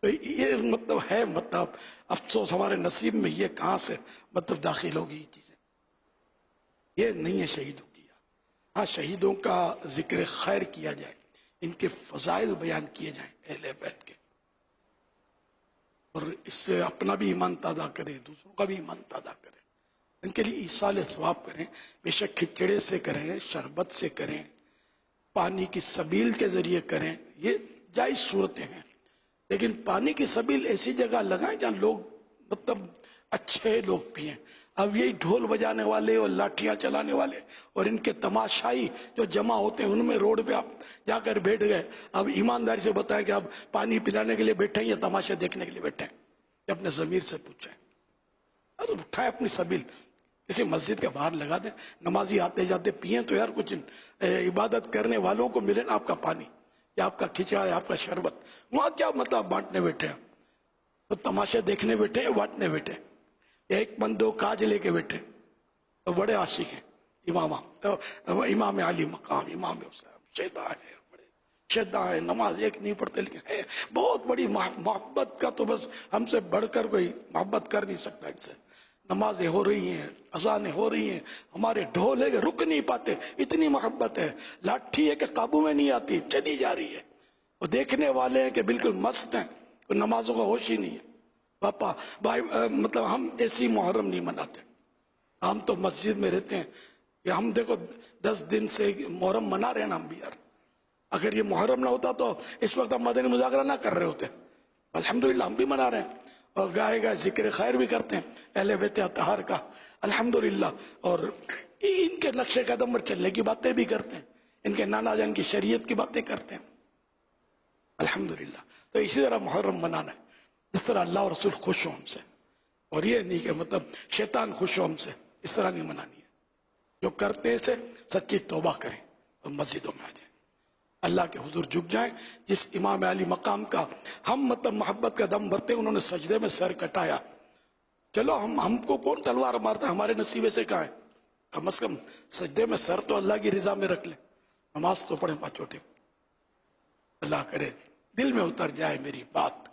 تو یہ مطلب ہے، مطلب افسوس ہمارے نصیب میں یہ کہاں سے مطلب داخل ہوگی یہ چیزیں. یہ نہیں ہے شہیدوں کی یاد. ہاں شہیدوں کا ذکر خیر کیا جائے، ان کے فضائل بیان کیے جائیں اہل بیت کے، اور اس سے اپنا بھی ایمان تازہ کرے، دوسروں کا بھی ایمان تازہ کرے. ان کے لیے ایصال ثواب کریں، بے شک کھچڑے سے کریں، شربت سے کریں، پانی کی سبیل کے ذریعے کریں، یہ جائز صورتیں ہیں، لیکن پانی کی سبیل ایسی جگہ لگائیں جہاں لوگ مطلب اچھے لوگ پئیں۔ اب یہی ڈھول بجانے والے اور لاٹھیاں چلانے والے اور ان کے تماشائی جو جمع ہوتے ہیں، ان میں روڈ پہ آپ جا کر بیٹھ گئے، اب ایمانداری سے بتائیں کہ آپ پانی پلانے کے لیے بیٹھے ہیں یا تماشا دیکھنے کے لیے بیٹھے ہیں؟ یہ اپنے ضمیر سے پوچھیں، اور اٹھائیں اپنی سبیل، کسی مسجد کے باہر لگا دیں، نمازی آتے جاتے پئیں تو یار کچھ عبادت کرنے والوں کو ملے نا آپ کا پانی یا آپ کا کھچڑا یا آپ کا شربت۔ وہاں کیا مطلب بانٹنے بیٹھے ہیں؟ تو تماشے دیکھنے بیٹھے ہیں، بانٹنے بیٹھے ہیں؟ ایک بندو کاج لے کے بیٹھے اور بڑے عاشق ہیں، امام علی مقام، امام حسین شیدا ہے، بڑے شیدا ہے، نماز ایک نہیں پڑھتے لیکن ہے بہت بڑی محبت کا، تو بس ہم سے بڑھ کر کوئی محبت کر نہیں سکتا ان سے۔ نمازیں ہو رہی ہیں، اذانیں ہو رہی ہیں، ہمارے ڈھول ہے کہ رک نہیں پاتے، اتنی محبت ہے، لاٹھی ہے کہ قابو میں نہیں آتی، چلی جا رہی ہے، اور دیکھنے والے ہیں کہ بالکل مست ہیں، کوئی نمازوں کا ہوش ہی نہیں ہے۔ پاپا بھائی مطلب ہم ایسی محرم نہیں مناتے، ہم تو مسجد میں رہتے ہیں، کہ ہم دیکھو 10 دن سے محرم منا رہے ہیں نا ہم بھی یار، اگر یہ محرم نہ ہوتا تو اس وقت ہم مدنی مذاکرہ نہ کر رہے ہوتے، الحمدللہ ہم بھی منا رہے ہیں، اور گائے گائے ذکر خیر بھی کرتے ہیں اہل بیت اطہار کا الحمدللہ، اور ان کے نقش قدم پر چلنے کی باتیں بھی کرتے ہیں، ان کے نانا جان کی شریعت کی باتیں کرتے ہیں الحمدللہ۔ تو اسی طرح محرم منانا ہے، اس طرح اللہ اور رسول خوش ہو ہم سے، اور یہ نہیں کہ مطلب شیطان خوش ہو ہم سے، اس طرح نہیں منانی ہے۔ جو کرتے ہیں اسے سچی توبہ کریں اور مسجدوں میں آ جائیں، اللہ کے حضور جھک جائیں۔ جس امام علی مقام کا ہم مطلب محبت کا دم بھرتے ہیں، انہوں نے سجدے میں سر کٹایا، چلو ہم کو کون تلوار مارتا ہے، ہمارے نصیبے سے کہاں ہے، کم از کم سجدے میں سر تو اللہ کی رضا میں رکھ لیں، نماز تو پڑھیں پاچوٹے۔ اللہ کرے دل میں اتر جائے میری بات۔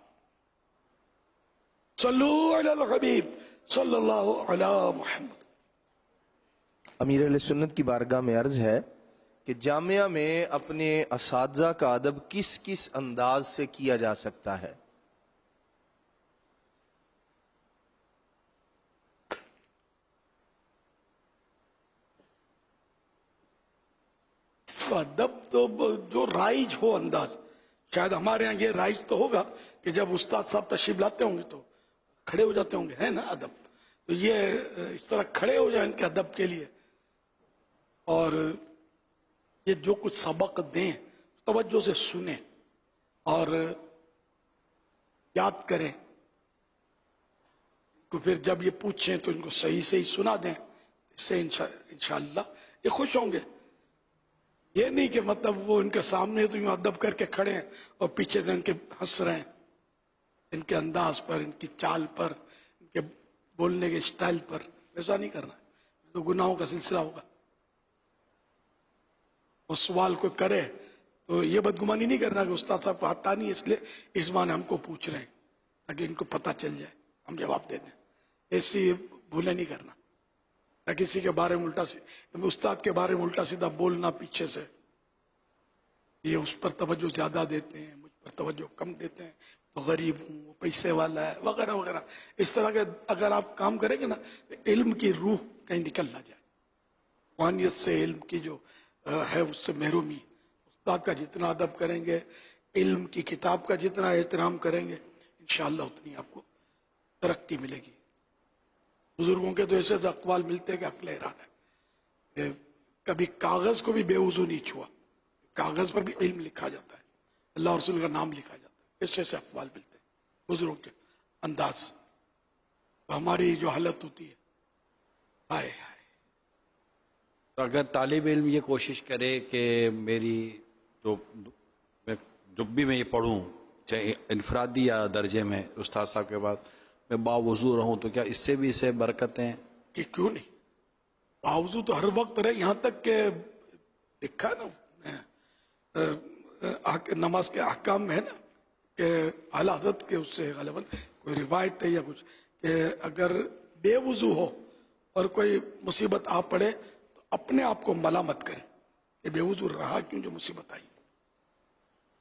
صلو علی الحبیب صلی اللہ علی محمد۔ امیر اہل سنت کی بارگاہ میں عرض ہے کہ جامعہ میں اپنے اساتذہ کا ادب کس کس انداز سے کیا جا سکتا ہے؟ ادب تو جو رائج ہو انداز، شاید ہمارے یہاں یہ رائج تو ہوگا کہ جب استاد صاحب تشریف لاتے ہوں گے تو کھڑے ہو جاتے ہوں گے، ہے نا ادب، تو یہ اس طرح کھڑے ہو جائیں ان کے ادب کے لیے، اور یہ جو کچھ سبق دیں توجہ سے سنیں اور یاد کریں کو، پھر جب یہ پوچھیں تو ان کو صحیح سے ہی سنا دیں، اس سے انشاءاللہ یہ خوش ہوں گے۔ یہ نہیں کہ مطلب وہ ان کے سامنے تو یوں ادب کر کے کھڑے ہیں اور پیچھے سے ان کے ہنس رہے ہیں، ان کے انداز پر، ان کی چال پر، ان کے بولنے کے سٹائل پر، ایسا نہیں کرنا ہے، تو گناہوں کا سلسلہ ہوگا۔ وہ سوال کو کرے تو یہ بدگمانی نہیں کرنا کہ استاد صاحب کو آتا نہیں اس لیے اس بار ہم کو پوچھ رہے ہیں، تاکہ ان کو پتہ چل جائے ہم جواب دے دیں، ایسی بھولیں نہیں کرنا، نہ کسی کے بارے میں استاد کے بارے میں الٹا سیدھا بولنا پیچھے سے، یہ اس پر توجہ زیادہ دیتے ہیں، مجھ پر توجہ کم دیتے ہیں، تو غریب ہوں، وہ پیسے والا ہے، وغیرہ وغیرہ، اس طرح کے اگر آپ کام کریں گے نا، علم کی روح کہیں نکل نہ جائے، روحانیت سے علم کی جو ہے اس سے محرومی، استاد کا جتنا ادب کریں گے، علم کی کتاب کا جتنا احترام کریں گے، انشاءاللہ اتنی آپ کو ترقی ملے گی۔ بزرگوں کے تو ایسے اقوال ملتے ہیں کہ عقل حیران ہے، کہ کبھی کاغذ کو بھی بے وضو نہیں چھوا، کاغذ پر بھی علم لکھا جاتا ہے، اللہ اور رسول کا نام لکھا جاتا ہے، ایسے ایسے اقوال ملتے ہیں بزرگوں کے انداز۔ ہماری جو حالت ہوتی ہے، ہائے ہائے، تو اگر طالب علم یہ کوشش کرے کہ میری جب بھی میں یہ پڑھوں، چاہے انفرادی یا درجے میں استاد صاحب کے بعد، میں باوضو رہوں، تو کیا اس سے بھی اسے برکتیں؟ کہ کیوں نہیں، باوضو تو ہر وقت رہے، یہاں تک کہ لکھا نا نماز کے احکام میں ہے نا کہ اعلیٰ حضرت کے اس سے غالباً کوئی روایت ہے یا کچھ، کہ اگر بے وضو ہو اور کوئی مصیبت آ پڑے تو اپنے آپ کو ملامت کرے کہ بے وضو رہا کیوں جو مصیبت آئی،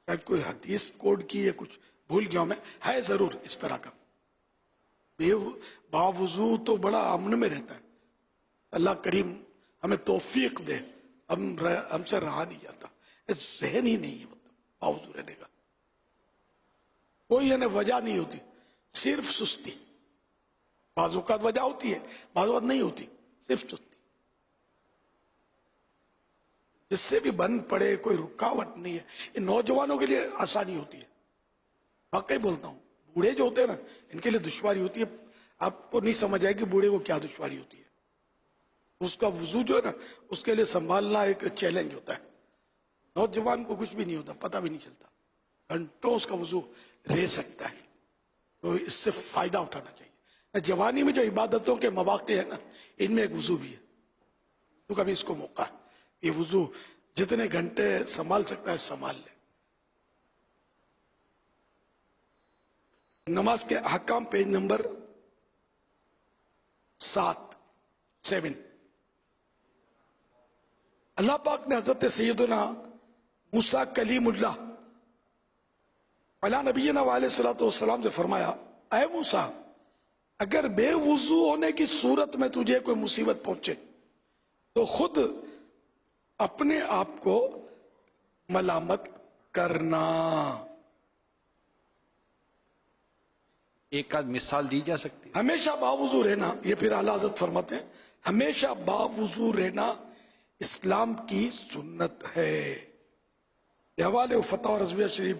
شاید کوئی حدیث کوڈ کی یا کچھ بھول گیا میں، ہے ضرور اس طرح کا، باوضو تو بڑا امن میں رہتا ہے، اللہ کریم ہمیں توفیق دے. ہم سے رہا نہیں جاتا, ذہن ہی نہیں ہے مطلب باوضو رہنے کا. کوئی وجہ نہیں ہوتی, صرف سستی. بعض اوقات وجہ ہوتی ہے, بعض اوقات نہیں ہوتی, صرف سستی. جس سے بھی بند پڑے, کوئی رکاوٹ نہیں ہے. یہ نوجوانوں کے لیے آسانی ہوتی ہے, واقعی بولتا ہوں. بوڑھے جو ہوتے ہیں نا, ان کے لیے دشواری ہوتی ہے. آپ کو نہیں سمجھ آئے کہ بوڑھے کو کیا دشواری ہوتی ہے. اس کا وضو جو ہے نا, اس کے لیے سنبھالنا ایک چیلنج ہوتا ہے. نوجوان کو کچھ بھی نہیں ہوتا, پتہ بھی نہیں چلتا, گھنٹوں اس کا وضو رہ سکتا ہے. تو اس سے فائدہ اٹھانا چاہیے. جوانی میں جو عبادتوں کے مواقع ہیں نا, ان میں ایک وضو بھی ہے. تو کبھی اس کو موقع ہے, یہ وضو جتنے گھنٹے سنبھال سکتا ہے سنبھال لے. نماز کے احکام پیج نمبر 7. اللہ پاک نے حضرت سیدنا موسیٰ کلیم اللہ علیہ نبینا علیہ الصلوۃ والسلام سے فرمایا, اے موسیٰ, اگر بے وضو ہونے کی صورت میں تجھے کوئی مصیبت پہنچے تو خود اپنے آپ کو ملامت کرنا. ایک آدھ مثال دی جا سکتی ہے. ہمیشہ باوضو رہنا, یہ پھر اعلیٰ حضرت فرماتے ہیں, ہمیشہ باوضو رہنا اسلام کی سنت ہے. حوالے فتح رضویہ شریف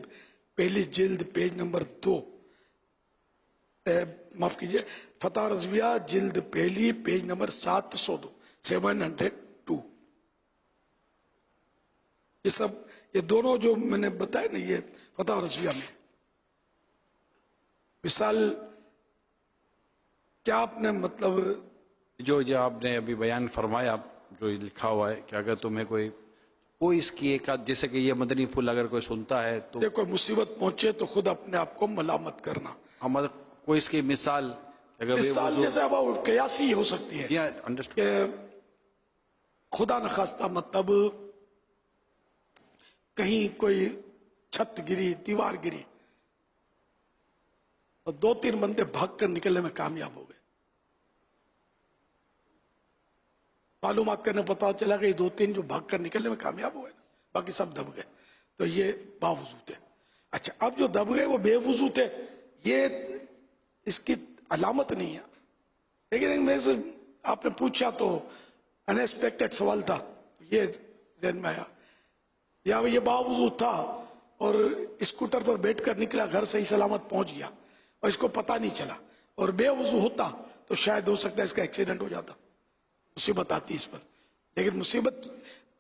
پہلی جلد پیج نمبر 2, معاف کیجئے, فتح رضویہ جلد پہلی پیج نمبر 702. یہ دونوں جو میں نے بتایا نا, یہ فتح رضویہ میں. مثال کیا آپ نے مطلب جو آپ نے ابھی بیان فرمایا, جو لکھا ہوا ہے کہ اگر تمہیں کوئی اس کی ایک آدھ, جیسے کہ یہ مدنی پھول اگر کوئی سنتا ہے تو کوئی مصیبت پہنچے تو خود اپنے آپ کو ملامت کرنا. کوئی اس کی مثال جیسے اب قیاسی ہو سکتی ہے کہ خدا نخواستہ مطلب کہیں کوئی چھت گری, دیوار گری, اور 2-3 بندے بھاگ کر نکلنے میں کامیاب ہو گئے. معلومات کرنے پتا چلا کہ یہ 2-3 جو بھاگ کر نکلنے میں کامیاب ہوئے, باقی سب دب گئے. تو یہ باوضو تھے. اچھا, اب جو دب گئے وہ بے وضو تھے, یہ اس کی علامت نہیں ہے. لیکن میں سے آپ نے پوچھا تو ان ایکسپیکٹڈ سوال تھا, یہ ذہن میں آیا, یا یہ باوضو تھا اور اسکوٹر پر بیٹھ کر نکلا, گھر صحیح سلامت پہنچ گیا اور اس کو پتہ نہیں چلا, اور بے وضو ہوتا تو شاید ہو سکتا ہے اس کا ایکسیڈنٹ ہو جاتا, مصیبت آتی اس پر. لیکن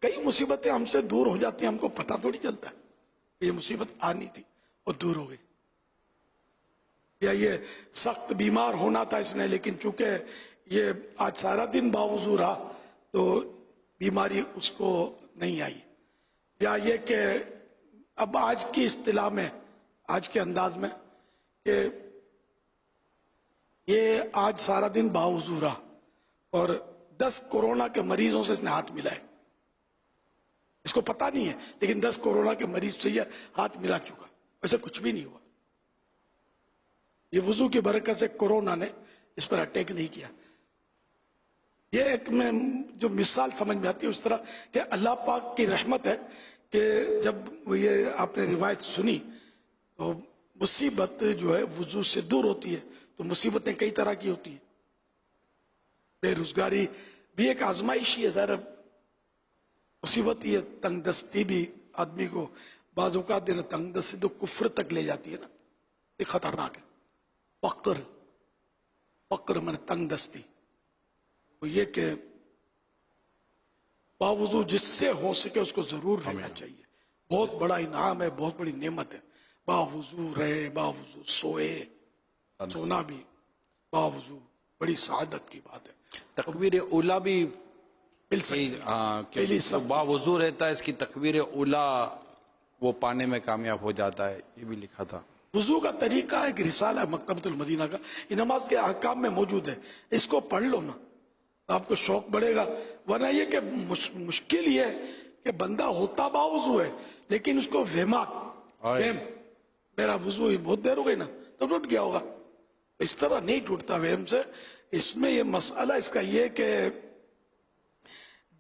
کئی مصیبتیں ہم سے دور ہو جاتی ہیں, ہم کو پتہ تھوڑی چلتا ہے کہ یہ مصیبت آنی تھی اور دور ہو گئی. یا یہ سخت بیمار ہونا تھا اس نے, لیکن چونکہ یہ آج سارا دن باوضو رہا تو بیماری اس کو نہیں آئی. یا یہ کہ اب آج کی اصطلاح میں, آج کے انداز میں, کہ یہ آج سارا دن باوضو رہا اور 10 کورونا کے مریضوں سے اس نے ہاتھ ملائے. اس کو پتا نہیں ہے, لیکن 10 کورونا کے مریض سے یہ ہاتھ ملا چکا. ویسے کچھ بھی نہیں ہوا. یہ وضو کی برکت سے کورونا نے اس پر اٹیک نہیں کیا. یہ ایک میں جو مثال سمجھ میں آتی ہے اس طرح کہ اللہ پاک کی رحمت ہے کہ جب یہ آپ نے روایت سنی تو مصیبت جو ہے وضو سے دور ہوتی ہے. تو مصیبتیں کئی طرح کی ہوتی ہیں. بے روزگاری بھی ایک آزمائش ہی ہے, ظاہر مصیبت ہی ہے. تنگ دستی بھی آدمی کو بعض اوقات دینا, تنگ دستی تو کفر تک لے جاتی ہے نا, یہ خطرناک ہے. فقر من تنگ دستی, وہ یہ کہ باوضو جس سے ہو سکے اس کو ضرور رہنا چاہیے. بہت بڑا انعام ہے, بہت بڑی نعمت ہے. باوضو رہے, باوضو سوئے, سونا بھی باوضو بڑی سعادت کی بات ہے. تکبیر اولا بھی مل سکتی, باوضو رہتا ہے, اس کی تکبیر اولا وہ پانے میں کامیاب ہو جاتا ہے. یہ بھی لکھا تھا. وضو کا طریقہ ایک رسالہ ہے مکتبۃ المدینہ کا, یہ نماز کے احکام میں موجود ہے. اس کو پڑھ لو نا, آپ کو شوق بڑھے گا. ورنہ یہ کہ مشکل یہ ہے کہ بندہ ہوتا باوضو ہے لیکن اس کو وہم, میرا وضو بہت دیر ہو گئی نا تو ٹوٹ گیا ہوگا. اس طرح نہیں ٹوٹتا وہم سے. اس میں یہ مسئلہ اس کا یہ کہ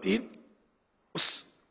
3,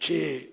6,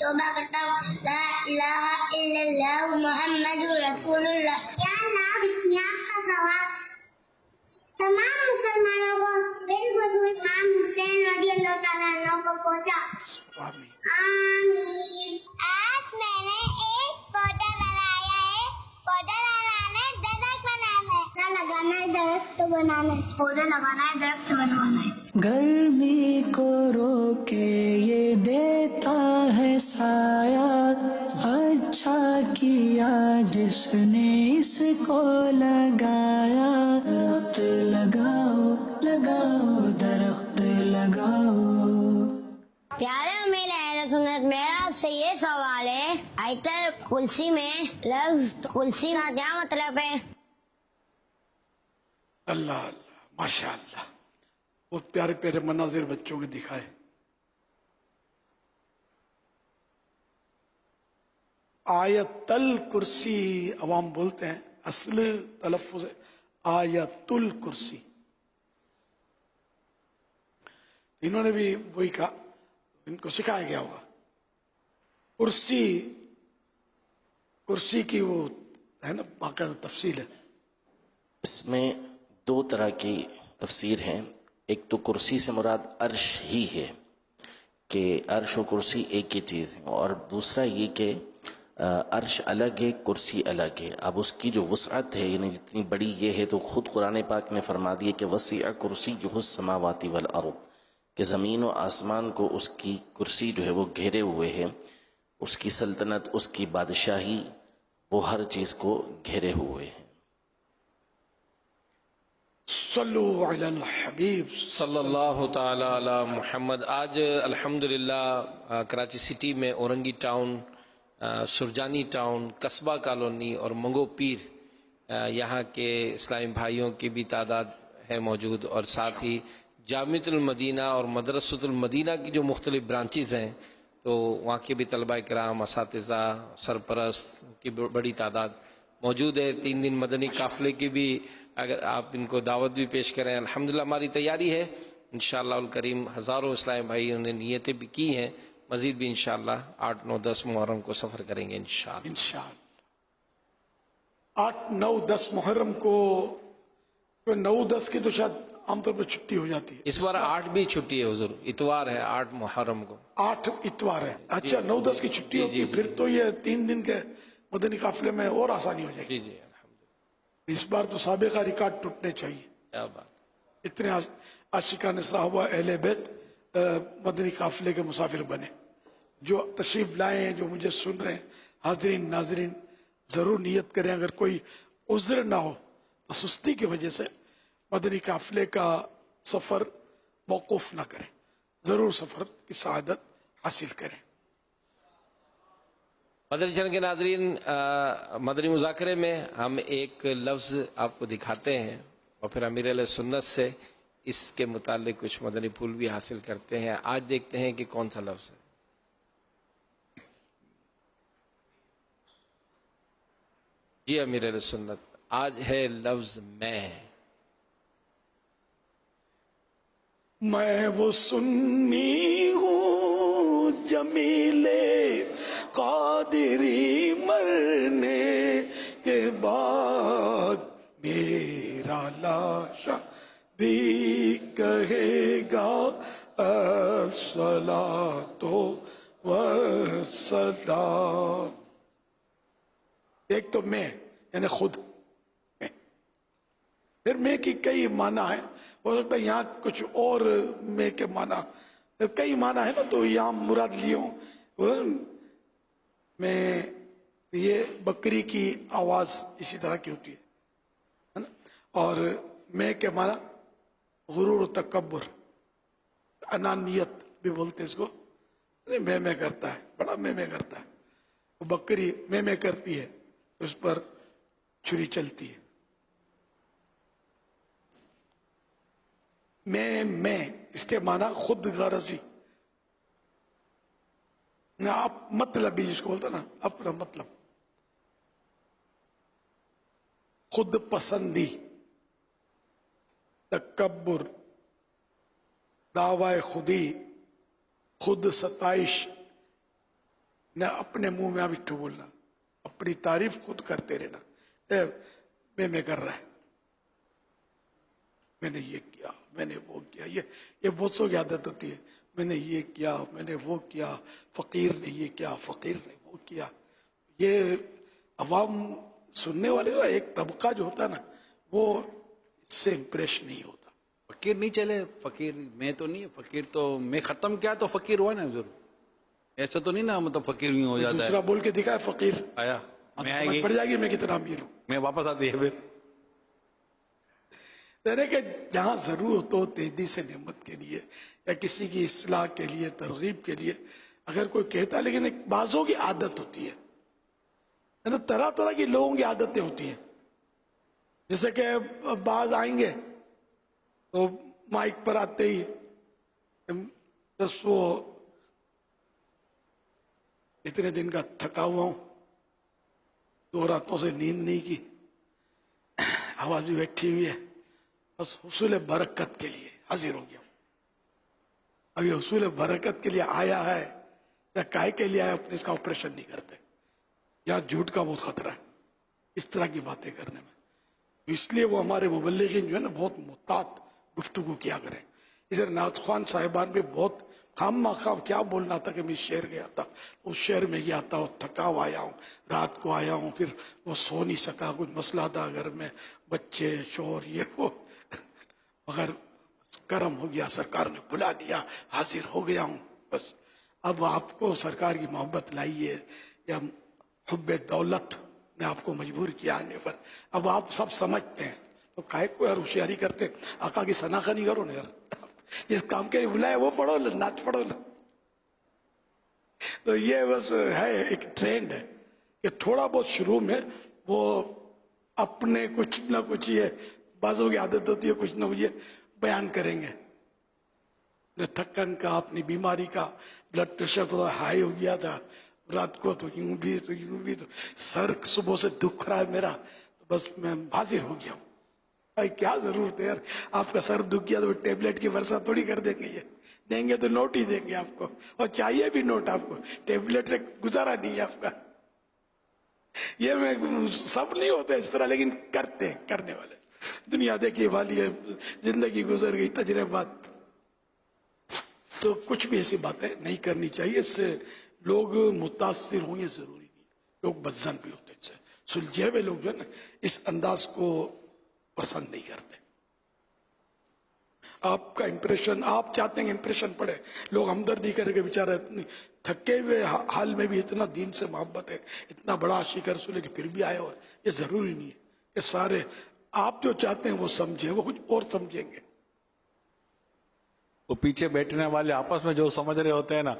توبہ کرتا ہوں لا الہ الا اللہ محمد رسول اللہ. یا اللہ بسمیات کا ثواب تمام مسلمانوں کو بالخصوص امام حسین رضی اللہ تعالیٰ عنہ کو پہنچا. آمین. آج میں نے ایک پودا لگایا ہے. پودا لگانا ہے درخت بنانا ہے. نہ لگانا ہے درخت بنانا ہے. پودا لگانا ہے درخت بنوانا ہے. گرمی کو روکے یہ دیتا ہے سایہ، اچھا کیا جس نے اس کو لگایا. درخت لگاؤ لگاؤ درخت لگاؤ. پیارے امیر اہل سنت، میرا آپ سے یہ سوال ہے، آیتل کرسی میں لفظ کرسی کا کیا مطلب ہے؟ اللہ اللہ ماشاء اللہ، بہت پیارے پیارے مناظر بچوں کے دکھائے. آیت الکرسی عوام بولتے ہیں، اصل تلفظ ہے آیت الکرسی. انہوں نے بھی وہی کہا، ان کو سکھایا گیا ہوگا. کرسی کی وہ ہے نا باقاعدہ تفصیل ہے. اس میں دو طرح کی تفسیر ہیں. ایک تو کرسی سے مراد عرش ہی ہے کہ عرش و کرسی ایک ہی چیز ہے، اور دوسرا یہ کہ عرش الگ ہے کرسی الگ ہے. اب اس کی جو وسعت ہے یعنی جتنی بڑی یہ ہے تو خود قرآن پاک نے فرما دیا کہ وسع کرسیہ السماوات والارض، کہ زمین و آسمان کو اس کی کرسی جو ہے وہ گھیرے ہوئے ہے. اس کی سلطنت، اس کی بادشاہی، وہ ہر چیز کو گھیرے ہوئے ہیں. صلو علی الحبیب صلی اللہ تعالی علی محمد. آج الحمدللہ کراچی سٹی میں اورنگی ٹاؤن، سرجانی ٹاؤن، قصبہ کالونی اور منگو پیر یہاں کے اسلامی بھائیوں کی بھی تعداد ہے موجود، اور ساتھ ہی جامعۃ المدینہ اور مدرسۃ المدینہ کی جو مختلف برانچز ہیں تو وہاں کے بھی طلباء کرام، اساتذہ، سرپرست کی بڑی تعداد موجود ہے. 3 دن مدنی قافلے کی بھی اگر آپ ان کو دعوت بھی پیش کریں. الحمدللہ ہماری تیاری ہے انشاءاللہ الکریم. ہزاروں اسلامی بھائی نے نیتیں بھی کی ہیں، مزید بھی انشاءاللہ 8، 9، 10 محرم کو سفر کریں گے انشاءاللہ. 8، 9، 10 محرم کو 9، 10 کی تو شاید عام طور پہ چھٹی ہو جاتی ہے. اس بار 8 بھی چھٹی ہے حضور، اتوار ہے 8 محرم کو. 8 اتوار ہے. اچھا 9، 10 کی چھٹی ہوتی ہے، پھر تو یہ 3 دن کے مدنی قافلے میں اور آسانی ہو جائے گی. جی اس بار تو سابقہ ریکارڈ ٹوٹنے چاہیے. کیا بات. اتنے عاشقان صحابہ اہل بیت مدنی قافلے کے مسافر بنے. جو تشریف لائے ہیں، جو مجھے سن رہے ہیں، حاضرین ناظرین ضرور نیت کریں. اگر کوئی عذر نہ ہو تو سستی کی وجہ سے مدنی قافلے کا سفر موقوف نہ کریں، ضرور سفر کی سعادت حاصل کریں. مدنی چینل کے ناظرین، مدنی مذاکرے میں ہم ایک لفظ آپ کو دکھاتے ہیں اور پھر امیر علیہ سنت سے اس کے متعلق کچھ مدنی پھول بھی حاصل کرتے ہیں. آج دیکھتے ہیں کہ کون سا لفظ ہے. جی امیر علیہ سنت، آج ہے لفظ میں وہ سنی ہوں جمیلے قادری مرنے کے بعد میرا لاشا بھی کہے گا الصلاۃ والسلام. ایک تو میں یعنی خود میں، پھر میں کی کئی معنی ہیں. ہو سکتا ہے یہاں کچھ اور میں کے معنی کئی معنی ہے نا، تو یہاں مراد لیوں. میں یہ بکری کی آواز اسی طرح کی ہوتی ہے نا. اور میں کے معنی غرور و تکبر، انانیت بھی بولتے اس کو. میں کرتا ہے، بڑا میں کرتا ہے. وہ بکری میں کرتی ہے، اس پر چھری چلتی ہے. میں اس کے معنی خود غرضی، آپ مطلب بھی جس کو بولتا نا، اپنا مطلب، خود پسندی، تکبر، دعوی خودی، خود ستائش، نہ اپنے منہ میں اب اٹھو بولنا، اپنی تعریف خود کرتے رہنا. میں کر رہا ہے، میں نے یہ کیا، میں نے وہ کیا. یہ بہت سو کی عادت ہوتی ہے، میں نے یہ کیا، میں نے وہ کیا، فقیر نے یہ کیا، فقیر نے وہ کیا. یہ عوام سننے والے کا ایک طبقہ جو ہوتا ہے نا، وہ اس سے امپریس نہیں ہوتا. فقیر نہیں چلے، فقیر میں تو نہیں، فقیر تو میں ختم کیا تو فقیر ہوا نا ضرور. ایسا تو نہیں نا مطلب فقیر ہی ہو جاتا ہے. دوسرا بول کے دکھا ہے فقیر، آیا میں آئے گی پڑ جائے گی میں کتنا امیر ہوں. میں واپس آتی ہے پھر. کہ جہاں ضرورت ہو تیزی سے نعمت کے لیے یا کسی کی اصلاح کے لیے، ترغیب کے لیے اگر کوئی کہتا ہے، لیکن ایک بعضوں کی عادت ہوتی ہے، طرح طرح کی لوگوں کی عادتیں ہوتی ہیں. جیسے کہ بعض آئیں گے تو مائک پر آتے ہی بس وہ اتنے دن کا تھکا ہوا ہوں، 2 راتوں سے نیند نہیں کی، آواز بھی بیٹھی ہوئی ہے، بس حصول برکت کے لیے حاضر ہو گیا ہوں. اب یہ حصول برکت کے لیے آیا ہے یا کائے کے لیے آیا، اپنے اس کا آپریشن نہیں کرتے. یہاں جھوٹ کا بہت خطرہ ہے اس طرح کی باتیں کرنے میں. اس لیے وہ ہمارے مبلغین جو ہے نا بہت محتاط گفتگو کیا کریں. ادھر نعت خوان صاحبان بھی بہت خام کیا بولنا تھا کہ میں شہر گیا تھا، اس شہر میں گیا تھا، تھکا ہوا آیا ہوں، رات کو آیا ہوں، پھر وہ سو نہیں سکا، کچھ مسئلہ تھا گھر میں، بچے شور یہ وہ، مگر کرم ہو گیا، سرکار نے بلا لیا، حاضر ہو گیا ہوں. بس اب آپ کو سرکار کی محبت لائی ہے یا حب دولت نے آپ کو مجبور کیا آنے پر، اب آپ سب سمجھتے ہیں تو کائے کو یار ہوشیاری کرتے. آقا کی شناخت نہیں کرو نا یار، جس کام کے لیے بلائے وہ پڑھو، نعت پڑھو نا. تو یہ بس ہے ایک ٹرینڈ ہے کہ تھوڑا بہت شروع میں وہ اپنے کچھ نہ کچھ یہ بعضوں کی عادت ہوتی ہے کچھ نہ یہ بیان کریں گے. تھکن کا، اپنی بیماری کا، بلڈ پریشر تھوڑا ہائی ہو گیا تھا رات کو، تو یوں بھی تو یوں بھی، تو سر صبح سے دکھ رہا ہے میرا، تو بس میں حاضر ہو گیا ہوں. بھائی کیا ضرورت ہے یار، آپ کا سر دکھ گیا تو ٹیبلٹ کی ورثہ تھوڑی کر دیں گے، یہ دیں گے تو نوٹ ہی دیں گے آپ کو، اور چاہیے بھی نوٹ آپ کو، ٹیبلٹ سے گزارا نہیں ہے آپ کا. یہ میں سب نہیں ہوتے اس طرح، لیکن کرتے ہیں کرنے والے. دنیا دیکھی والی ہے، زندگی گزر گئی، تجربات. تو کچھ بھی ایسی باتیں نہیں کرنی چاہیے، اس سے لوگ متاثر ہوں، یہ ضروری نہیں. لوگ بدظن بھی ہوتے ہیں، سلجھے ہوئے لوگ جو ہے نا اس انداز کو پسند نہیں کرتے. آپ کا امپریشن، آپ چاہتے ہیں کہ امپریشن پڑے، لوگ ہمدردی کریں کہ بیچارہ اتنی تھکے ہوئے حال میں بھی اتنا دین سے محبت ہے، اتنا بڑا عاشق رسول ہے کہ پھر بھی آیا ہوا ہے. یہ ضروری نہیں ہے کہ سارے آپ جو چاہتے ہیں وہ سمجھیں، وہ کچھ اور سمجھیں گے. وہ پیچھے بیٹھنے والے آپس میں جو سمجھ رہے ہوتے ہیں نا،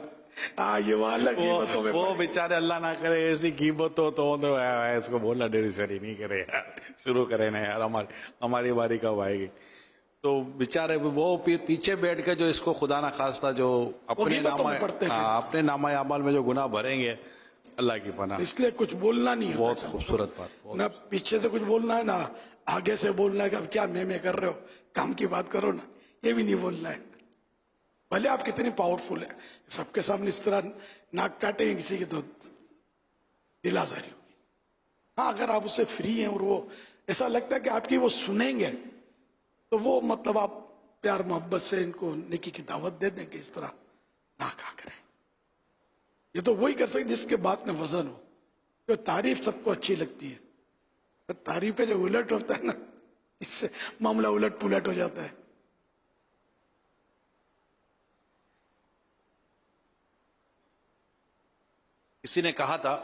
یہ وہ بیچارے اللہ نہ کرے ایسی غیبت ہو تو اس کو بولنا ڈیری سری نہیں کرے یار، شروع کرے نا یار، ہماری باری کب آئے گی. تو بیچارے وہ پیچھے بیٹھ کے جو اس کو خدا نہ خواستہ جو اپنے نامہ اعمال میں جو گناہ بھریں گے، اللہ کی پناہ. اس لیے کچھ بولنا نہیں ہوتا. بہت خوبصورت بات. نہ پیچھے سے کچھ بولنا ہے، نہ آگے سے بولنا ہے کہ اب کیا میں کر رہے ہو، کام کی بات کرو نا، یہ بھی نہیں بولنا ہے. بھلے آپ کتنی پاورفل ہیں، سب کے سامنے اس طرح ناک کاٹیں گے کسی کی تو دل آزاری ہوگی. ہاں اگر آپ اس سے فری ہیں اور وہ ایسا لگتا ہے کہ آپ کی وہ سنیں گے، تو وہ مطلب آپ پیار محبت سے ان کو نیکی کی دعوت دے دیں کہ اس طرح نہ کہا کریں. یہ تو وہی کر سکتے جس کے بات میں وزن ہو. جو تعریف سب کو اچھی لگتی ہے، تعریف پہ جو الٹ ہوتا ہے نا، اس سے معاملہ الٹ پلٹ ہو جاتا ہے. کسی نے کہا تھا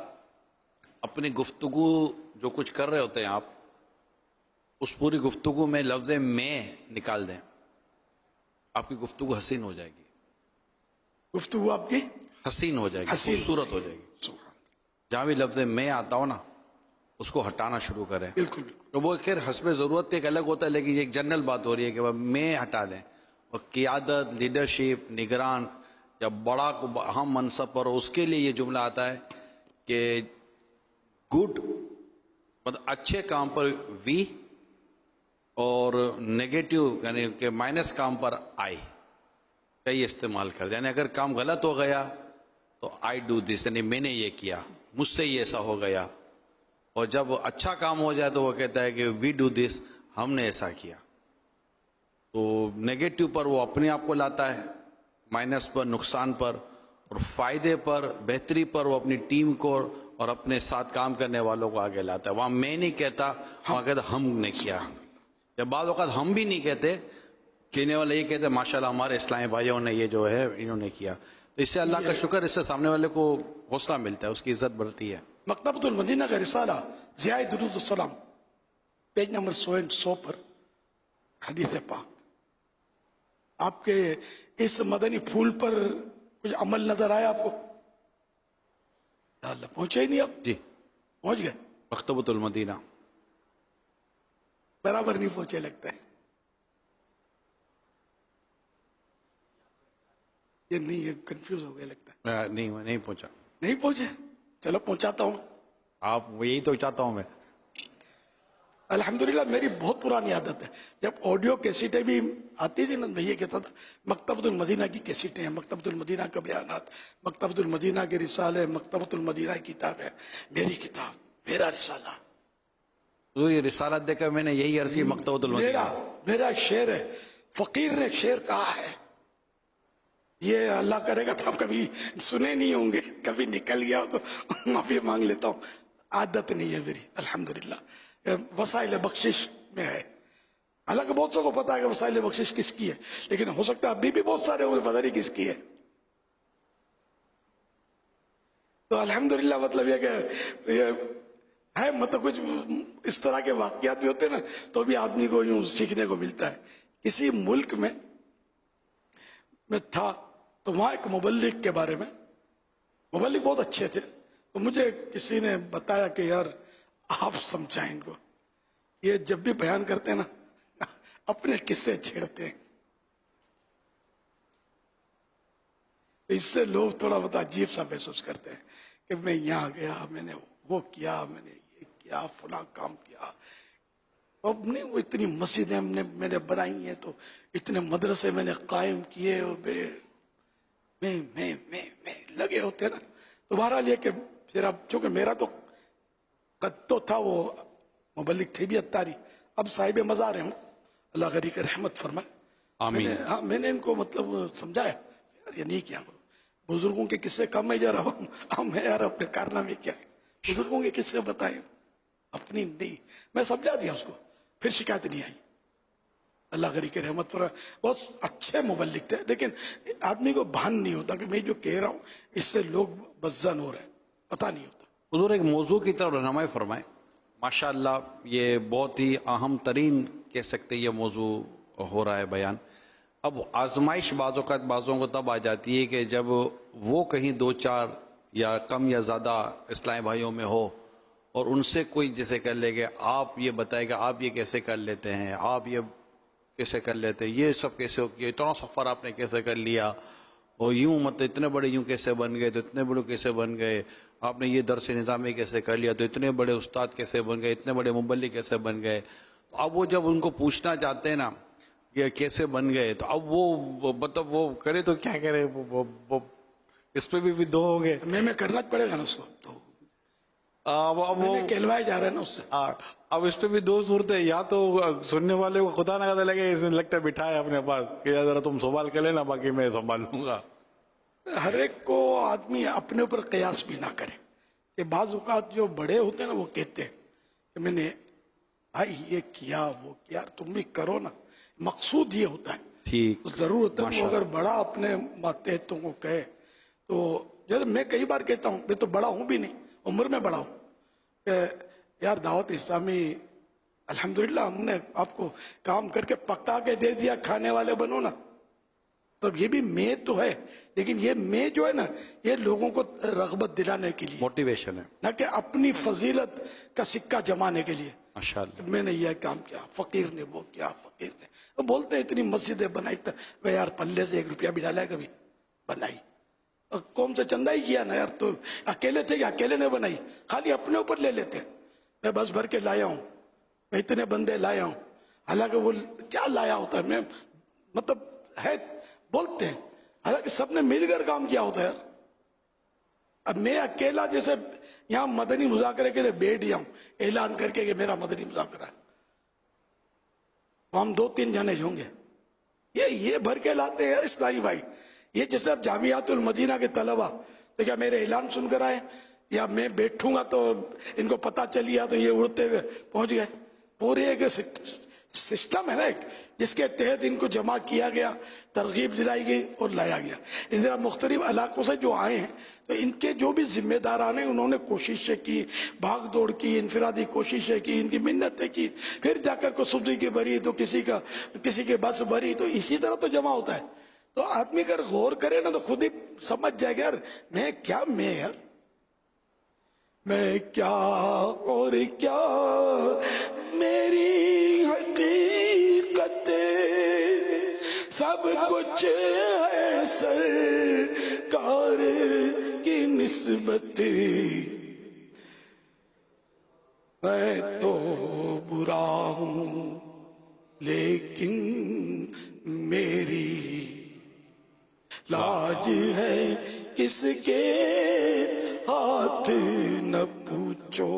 اپنی گفتگو جو کچھ کر رہے ہوتے ہیں آپ، اس پوری گفتگو میں لفظ میں نکال دیں، آپ کی گفتگو حسین ہو جائے گی. گفتگو آپ کی حسین ہو جائے گی، خوبصورت ہو جائے گی. جہاں بھی لفظ میں آتا ہو نا، اس کو ہٹانا شروع کریں. بالکل. تو وہ خیر حسب ضرورت ایک الگ ہوتا ہے، لیکن یہ ایک جنرل بات ہو رہی ہے کہ وہ میں ہٹا دیں. اور قیادت، لیڈرشپ، نگران یا بڑا اہم منصب پر، اس کے لیے یہ جملہ آتا ہے کہ گڈ مطلب اچھے کام پر وی، اور نیگیٹو یعنی کہ مائنس کام پر آئی کا یہ استعمال کر دیں. یعنی اگر کام غلط ہو گیا تو تو آئی ڈو دس، یعنی میں نے یہ کیا، مجھ سے یہ ایسا ہو گیا. اور جب اچھا کام ہو جائے تو وہ کہتا ہے کہ وی ڈو دس، ہم نے ایسا کیا. تو نیگیٹو پر وہ اپنے آپ کو لاتا ہے، مائنس پر، نقصان پر، اور فائدے پر، بہتری پر وہ اپنی ٹیم کو اور اپنے ساتھ کام کرنے والوں کو آگے لاتا ہے. وہاں میں نہیں کہتا، وہاں کہتا ہم نے کیا. جب بعض اوقات ہم بھی نہیں کہتے، کہنے والے یہ کہتے ماشاءاللہ ہمارے اسلامی بھائیوں نے یہ جو ہے انہوں نے کیا. تو اس سے اللہ کا شکر، اس سے سامنے والے کو حوصلہ ملتا ہے، اس کی عزت بڑھتی ہے. مکتبۃ المدینہ کا رسالہ ضیاء درود السلام پیج نمبر 100 پر حدیث پاک. آپ کے اس مدنی پھول پر کچھ عمل نظر آیا آپ کو؟ یا اللہ پہنچے ہی نہیں آپ؟ جی پہنچ گئے. مکتبۃ المدینہ برابر نہیں پہنچے لگتا ہے. یہ نہیں، یہ کنفیوز ہو گیا لگتا ہے. نہیں پہنچا. نہیں پہنچے؟ چلو پہنچاتا ہوں. آپ یہی تو چاہتا ہوں میں. الحمدللہ میری بہت پرانی عادت ہے، جب آڈیو کیسیٹیں بھی آتی تھی نا، میں یہ کہتا تھا مکتبۃ المدینہ کی کیسیٹیں ہیں، مکتبۃ المدینہ کا بیانات، مکتبۃ المدینہ کے رسالے، مکتبۃ المدینہ کی کتاب ہے، میری کتاب، میرا رسالہ. تو یہ رسالت دے کر میں نے یہی عرضی مکتبۃ المدینہ. میرا شعر ہے. فقیر نے شعر کہا ہے، یہ اللہ کرے گا تو آپ کبھی سنے نہیں ہوں گے، کبھی نکل گیا تو معافی مانگ لیتا ہوں. عادت نہیں ہے میری الحمدللہ. وسائل بخشش میں ہے. حالانکہ بہت سو کو پتا ہے کہ وسائل بخشش کس کی ہے، لیکن ہو سکتا ہے ابھی بھی بہت سارے ہوں پتہ نہیں کس کی ہے. تو الحمدللہ مطلب یہ کہ یہ ہے، مطلب کچھ اس طرح کے واقعات بھی ہوتے ہیں نا، تو بھی آدمی کو یوں سیکھنے کو ملتا ہے. کسی ملک میں تھا تو وہاں ایک مبلغ کے بارے میں، مبلغ بہت اچھے تھے، تو مجھے کسی نے بتایا کہ یار آپ سمجھائیں ان کو، یہ جب بھی بیان کرتے ہیں نا اپنے قصے چھیڑتے ہیں، اس سے لوگ تھوڑا بہت عجیب سا محسوس کرتے ہیں کہ میں یہاں گیا، میں نے وہ کیا، میں نے یہ کیا، فلاں کام کیا. اب نہیں، وہ اتنی مسجدیں میں نے بنائی ہیں، تو اتنے مدرسے میں نے قائم کیے، اور میں لگے ہوتے نا. تو بہرحال یہ کہ پھر اب چونکہ میرا تو قد تو تھا، وہ مبلغ تھے بھی اتاری، اب صاحب مزار ہوں، اللہ غنی کی رحمت فرمائے. آمین. میں نے ان کو مطلب سمجھایا یار یہ نہیں کیا کرو، بزرگوں کے قصے کم ہے جا رہا ہوں، ہم یار اپنے کارنامے کیا ہے، بزرگوں کے قصے بتائیں، اپنی نہیں. میں سمجھا دیا اس کو، پھر شکایت نہیں آئی. اللہ غنی کی رحمت پر بہت اچھے مبلغ تھے، لیکن آدمی کو بھان نہیں ہوتا کہ میں جو کہہ رہا ہوں اس سے لوگ بدزن ہو رہے ہیں، پتہ نہیں ہوتا. حضور ایک موضوع کی طرف رہنمائی فرمائیں. ماشاءاللہ یہ بہت ہی اہم ترین کہہ سکتے یہ موضوع ہو رہا ہے بیان. اب آزمائش بعضوں کو تب آ جاتی ہے کہ جب وہ کہیں دو چار یا کم یا زیادہ اسلامی بھائیوں میں ہو اور ان سے کوئی جیسے کر لے گا، آپ یہ بتائے گا آپ یہ کیسے کر لیتے ہیں، آپ یہ کیسے کر لیتے ہیں، یہ سب کیسے ہو کیا، اتنا سفر آپ نے کیسے کر لیا، اور یوں مطلب اتنے بڑے یوں کیسے بن گئے، تو اتنے بڑے کیسے بن گئے، آپ نے یہ درس نظامی کیسے کر لیا، تو اتنے بڑے استاد کیسے بن گئے، اتنے بڑے مبلغ کیسے بن گئے. اب وہ جب ان کو پوچھنا چاہتے ہیں نا یہ کیسے بن گئے، تو اب وہ مطلب وہ کرے تو کیا کرے، اس پہ بھی دو ہو گئے. میں کرنا پڑے گا نا اس کو، تو وہ کہلوائے جا رہے ہیں نا اس سے. اب اس پہ بھی دو صورتیں، یا تو سننے والے کو خدا نہ خدا لگے اس نے لگتا ہے بٹھائے اپنے پاس کہ ذرا تم سوال کر لینا باقی میں سنبھال لوں گا. ہر ایک کو آدمی اپنے اوپر قیاس بھی نہ کرے، کہ بعض اوقات جو بڑے ہوتے ہیں نا وہ کہتے ہیں کہ میں نے بھائی یہ کیا وہ کیا، تم بھی کرو نا. مقصود یہ ہوتا ہے، ٹھیک ضرورت ہے. وہ اگر بڑا اپنے ماتحتوں کو کہے تو جیسے میں کئی بار کہتا ہوں، میں تو بڑا ہوں بھی نہیں، عمر میں بڑا ہوں، کہ یار دعوت اسلامی الحمدللہ ہم نے آپ کو کام کر کے پکا کے دے دیا، کھانے والے بنو نا. تو یہ بھی میں تو ہے، لیکن یہ میں جو ہے نا یہ لوگوں کو رغبت دلانے کے لیے، موٹیویشن ہے، نہ کہ اپنی فضیلت کا سکہ جمانے کے لیے. ماشاءاللہ میں نے یہ کام کیا، فقیر نے وہ کیا، فقیر نے وہ بولتے ہیں اتنی مسجدیں بنائی، تو یار پلے سے 1 روپیہ بھی ڈالا ہے کبھی؟ بنائی. قوم سے چندہ ہی کیا نا یار، تو اکیلے تھے کہ اکیلے نے بنائی؟ خالی اپنے اوپر لے لیتے. میں بس بھر کے لایا ہوں، میں اتنے بندے لایا ہوں، حالانکہ وہ کیا لایا ہوتا ہے، میں مطلب ہے بولتے ہیں، حالانکہ سب نے مل کر کام کیا ہوتا ہے. اب میں اکیلا جیسے یہاں مدنی مذاکرے کے لیے بیٹھ گیا ہوں اعلان کر کے کہ میرا مدنی مذاکرہ ہے، ہم 2-3 جنے ہوں گے، یہ بھر کے لاتے ہیں اسلامی بھائی. یہ جیسے اب جامعات المدینہ کے طلبہ تو کیا میرے اعلان سن کر آئے، یا میں بیٹھوں گا تو ان کو پتا چلیا تو یہ اڑتے ہوئے پہنچ گئے. پورے ایک سسٹم ہے نا ایک جس کے تحت ان کو جمع کیا گیا، ترغیب دلائی گئی اور لایا گیا. اس طرح مختلف علاقوں سے جو آئے ہیں تو ان کے جو بھی ذمہ داران ہیں انہوں نے کوششیں کی، بھاگ دوڑ کی، انفرادی کوششیں کی، ان کی منتیں کی، پھر جا کر کو سبزی کی بری تو کسی کے بس بری، تو اسی طرح تو جمع ہوتا ہے. تو آدمی اگر غور کرے نا تو خود ہی سمجھ جائے گا یار میں کیا اور کیا میری حقیقت سب کچھ ہے سرکار کی نسبت. میں تو برا ہوں لیکن میری لاج ہے کس کے ہاتھ نہ پوچھو.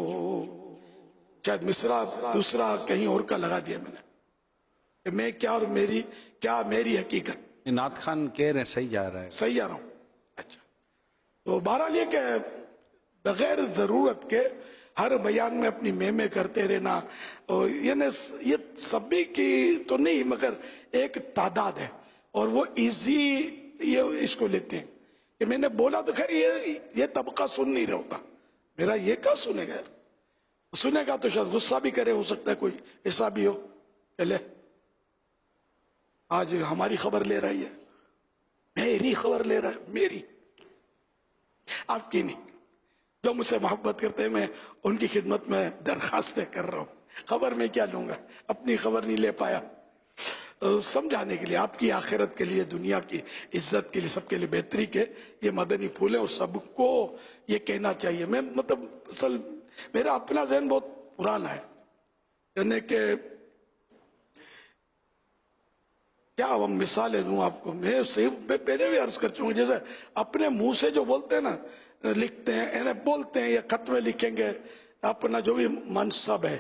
شاید مصرع دوسرا کہیں اور کا لگا دیا میں نے کہ میں کیا اور میری حقیقت. نعت خان کہہ رہے ہیں صحیح جا رہا ہے، صحیح جا رہا ہوں. اچھا تو بہرحال یہ کہ بغیر ضرورت کے ہر بیان میں اپنی میں کرتے رہنا، اور یہ سبھی کی تو نہیں مگر ایک تعداد ہے، اور وہ ایزی یہ اس کو لیتے ہیں کہ میں نے بولا تو خیر یہ طبقہ سن نہیں رہا ہوتا، میرا یہ کیا سنے گا، سنے گا تو شاید غصہ بھی کرے، ہو سکتا ہے کوئی ایسا بھی ہو کہ لے آج ہماری خبر لے رہی ہے، میری خبر لے رہا ہے، میری، آپ کی نہیں. جو مجھ سے محبت کرتے ہیں میں ان کی خدمت میں درخواستیں کر رہا ہوں. خبر میں کیا لوں گا، اپنی خبر نہیں لے پایا، سمجھانے کے لیے، آپ کی آخرت کے لیے، دنیا کی عزت کے لیے، سب کے لیے بہتری کے یہ مدنی پھول ہے، اور سب کو یہ کہنا چاہیے. میں مطلب اصل میرا اپنا ذہن بہت پرانا ہے، یعنی کہ کیا ہم مثالیں دوں آپ کو. میں پہلے بھی عرض کر چکا ہوں، جیسے اپنے منہ سے جو بولتے ہیں نا، لکھتے ہیں، بولتے ہیں یا خط میں لکھیں گے اپنا جو بھی منصب ہے،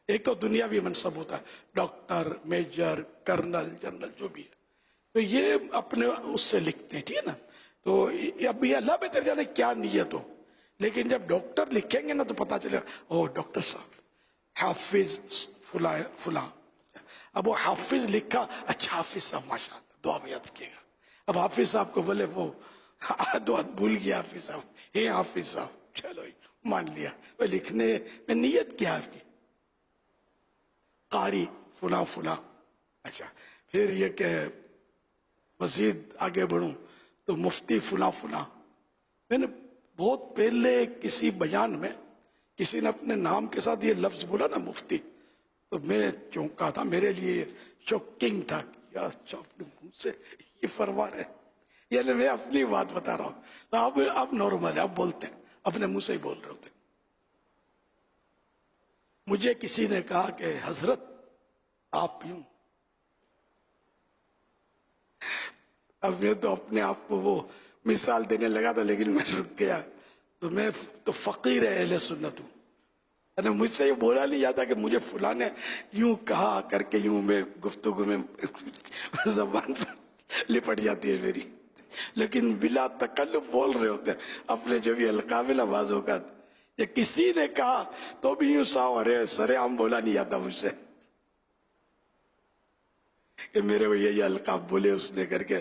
ایک تو دنیاوی منصب ہوتا ہے، ڈاکٹر، میجر، کرنل، جنرل جو بھی ہے، تو یہ اپنے اس سے لکھتے ہیں، ٹھیک ہے نا. تو اب یہ اللہ بہتر جانے کیا نیت ہو، لیکن جب ڈاکٹر لکھیں گے نا تو پتا چلے گا او ڈاکٹر صاحب حافظ فلاں. اب وہ حافظ لکھا، اچھا حافظ صاحب ماشاء اللہ دعا میں یاد کیے گا. اب حافظ صاحب کو بولے وہ دعا بھول گیا حافظ صاحب، ہے حافظ صاحب، چلو مان لیا. وہ لکھنے میں نیت کیا آپ کی، قاری فلاں. اچھا پھر یہ کہ مزید آگے بڑھوں تو مفتی فلاں. میں نے بہت پہلے کسی بیان میں کسی نے اپنے نام کے ساتھ یہ لفظ بولا نا مفتی، تو میں چونکا تھا، میرے لیے شوکنگ تھا کہ یار اپنے منہ سے یہ فرما رہے. یعنی میں اپنی بات بتا رہا ہوں، تو اب نارمل ہے، اب بولتے ہیں، اپنے منہ سے ہی بول رہے ہوتے. مجھے کسی نے کہا کہ حضرت آپ یوں، اب میں تو اپنے آپ کو وہ مثال دینے لگا تھا لیکن میں رک گیا. تو میں تو فقیر اہل سنت ہوں، یعنی مجھ سے یہ بولا نہیں جاتا کہ مجھے فلاں نے یوں کہا کر کے، یوں میں گفتگو میں زبان پر لپٹ جاتی ہے میری، لیکن بلا تکلف بول رہے ہوتے ہیں اپنے جو بھی القاب نا بعض اوقات. یہ کسی نے کہا تو بھی یوں سرے عام بولا نہیں جاتا مجھ سے کہ میرے وہ یہ القاب بولے اس نے کر کے،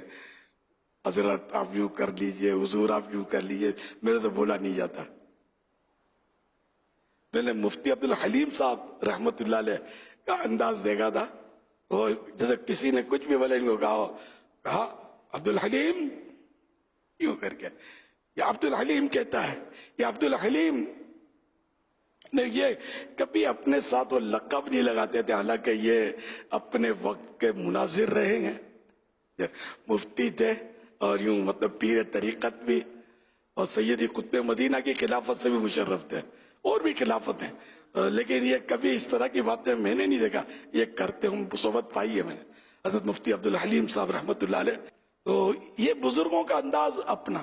حضرت آپ یوں کر لیجئے، حضور آپ یوں کر لیجئے، میرے سے بولا نہیں جاتا. میں نے مفتی عبدالحلیم صاحب رحمت اللہ علیہ کا انداز دیکھا تھا، وہ جیسے کسی نے کچھ بھی بولے ان کو کہا عبدالحلیم یوں کر کے، یہ عبدالحلیم کہتا ہے، یہ عبدالحلیم نے یہ کبھی اپنے ساتھ وہ لقب نہیں لگاتے تھے، حالانکہ یہ اپنے وقت کے مناظر رہے ہیں، مفتی تھے اور یوں مطلب پیر طریقت بھی، اور سیدی قطب مدینہ کی خلافت سے بھی مشرف تھے، اور بھی خلافت ہیں، لیکن یہ کبھی اس طرح کی باتیں میں نے نہیں دیکھا یہ کرتے ہوں. صحبت پائی ہے میں نے حضرت مفتی عبدالحلیم صاحب رحمت اللہ علیہ. تو یہ بزرگوں کا انداز اپنا،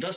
10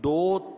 2,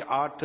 8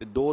2,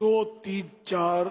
2, 3, 4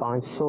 500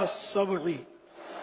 as-sab'i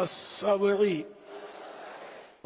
as-sab'i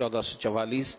1444,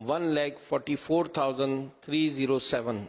1,44,307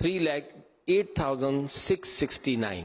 3,08,669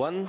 1,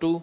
2,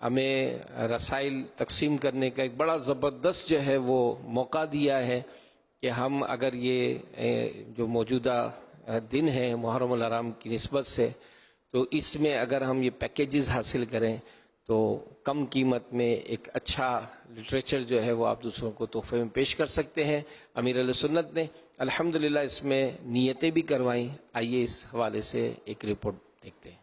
ہمیں رسائل تقسیم کرنے کا ایک بڑا زبردست جو ہے وہ موقع دیا ہے کہ ہم اگر یہ جو موجودہ دن ہے محرم الحرام کی نسبت سے، تو اس میں اگر ہم یہ پیکیجز حاصل کریں تو کم قیمت میں ایک اچھا لٹریچر جو ہے وہ آپ دوسروں کو تحفے میں پیش کر سکتے ہیں۔ امیر اہل سنت نے الحمدللہ اس میں نیتیں بھی کروائیں۔ آئیے اس حوالے سے ایک رپورٹ دیکھتے ہیں۔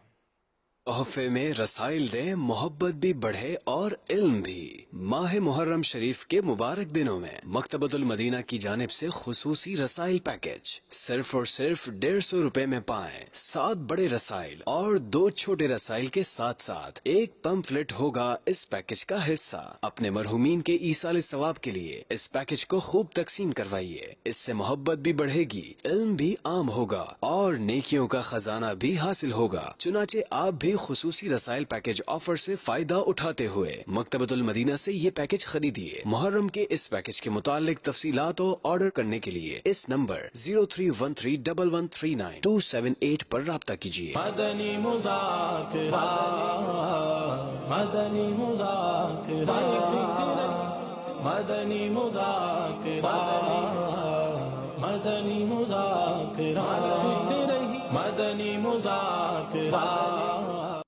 تحفے میں رسائل دیں، محبت بھی بڑھے اور علم بھی۔ ماہ محرم شریف کے مبارک دنوں میں مکتبۃ المدینہ کی جانب سے خصوصی رسائل پیکج صرف اور صرف 150 روپے میں پائیں۔ 7 بڑے رسائل اور 2 چھوٹے رسائل کے ساتھ ساتھ ایک پمفلٹ ہوگا اس پیکج کا حصہ۔ اپنے مرحومین کے ایصال ثواب کے لیے اس پیکج کو خوب تقسیم کروائیے، اس سے محبت بھی بڑھے گی، علم بھی عام ہوگا اور نیکیوں کا خزانہ بھی حاصل ہوگا۔ چنانچہ آپ بھی خصوصی رسائل پیکج آفر سے فائدہ اٹھاتے ہوئے مکتبۃ المدینہ سے یہ پیکج خریدیے۔ محرم کے اس پیکج کے متعلق تفصیلات اور آرڈر کرنے کے لیے اس نمبر 03131139 پر رابطہ کیجیے۔ مدنی مذاکرہ، مدنی مذاکرہ، مدنی مذاکرہ، مدنی مذاکرہ، مدنی مذاکرہ،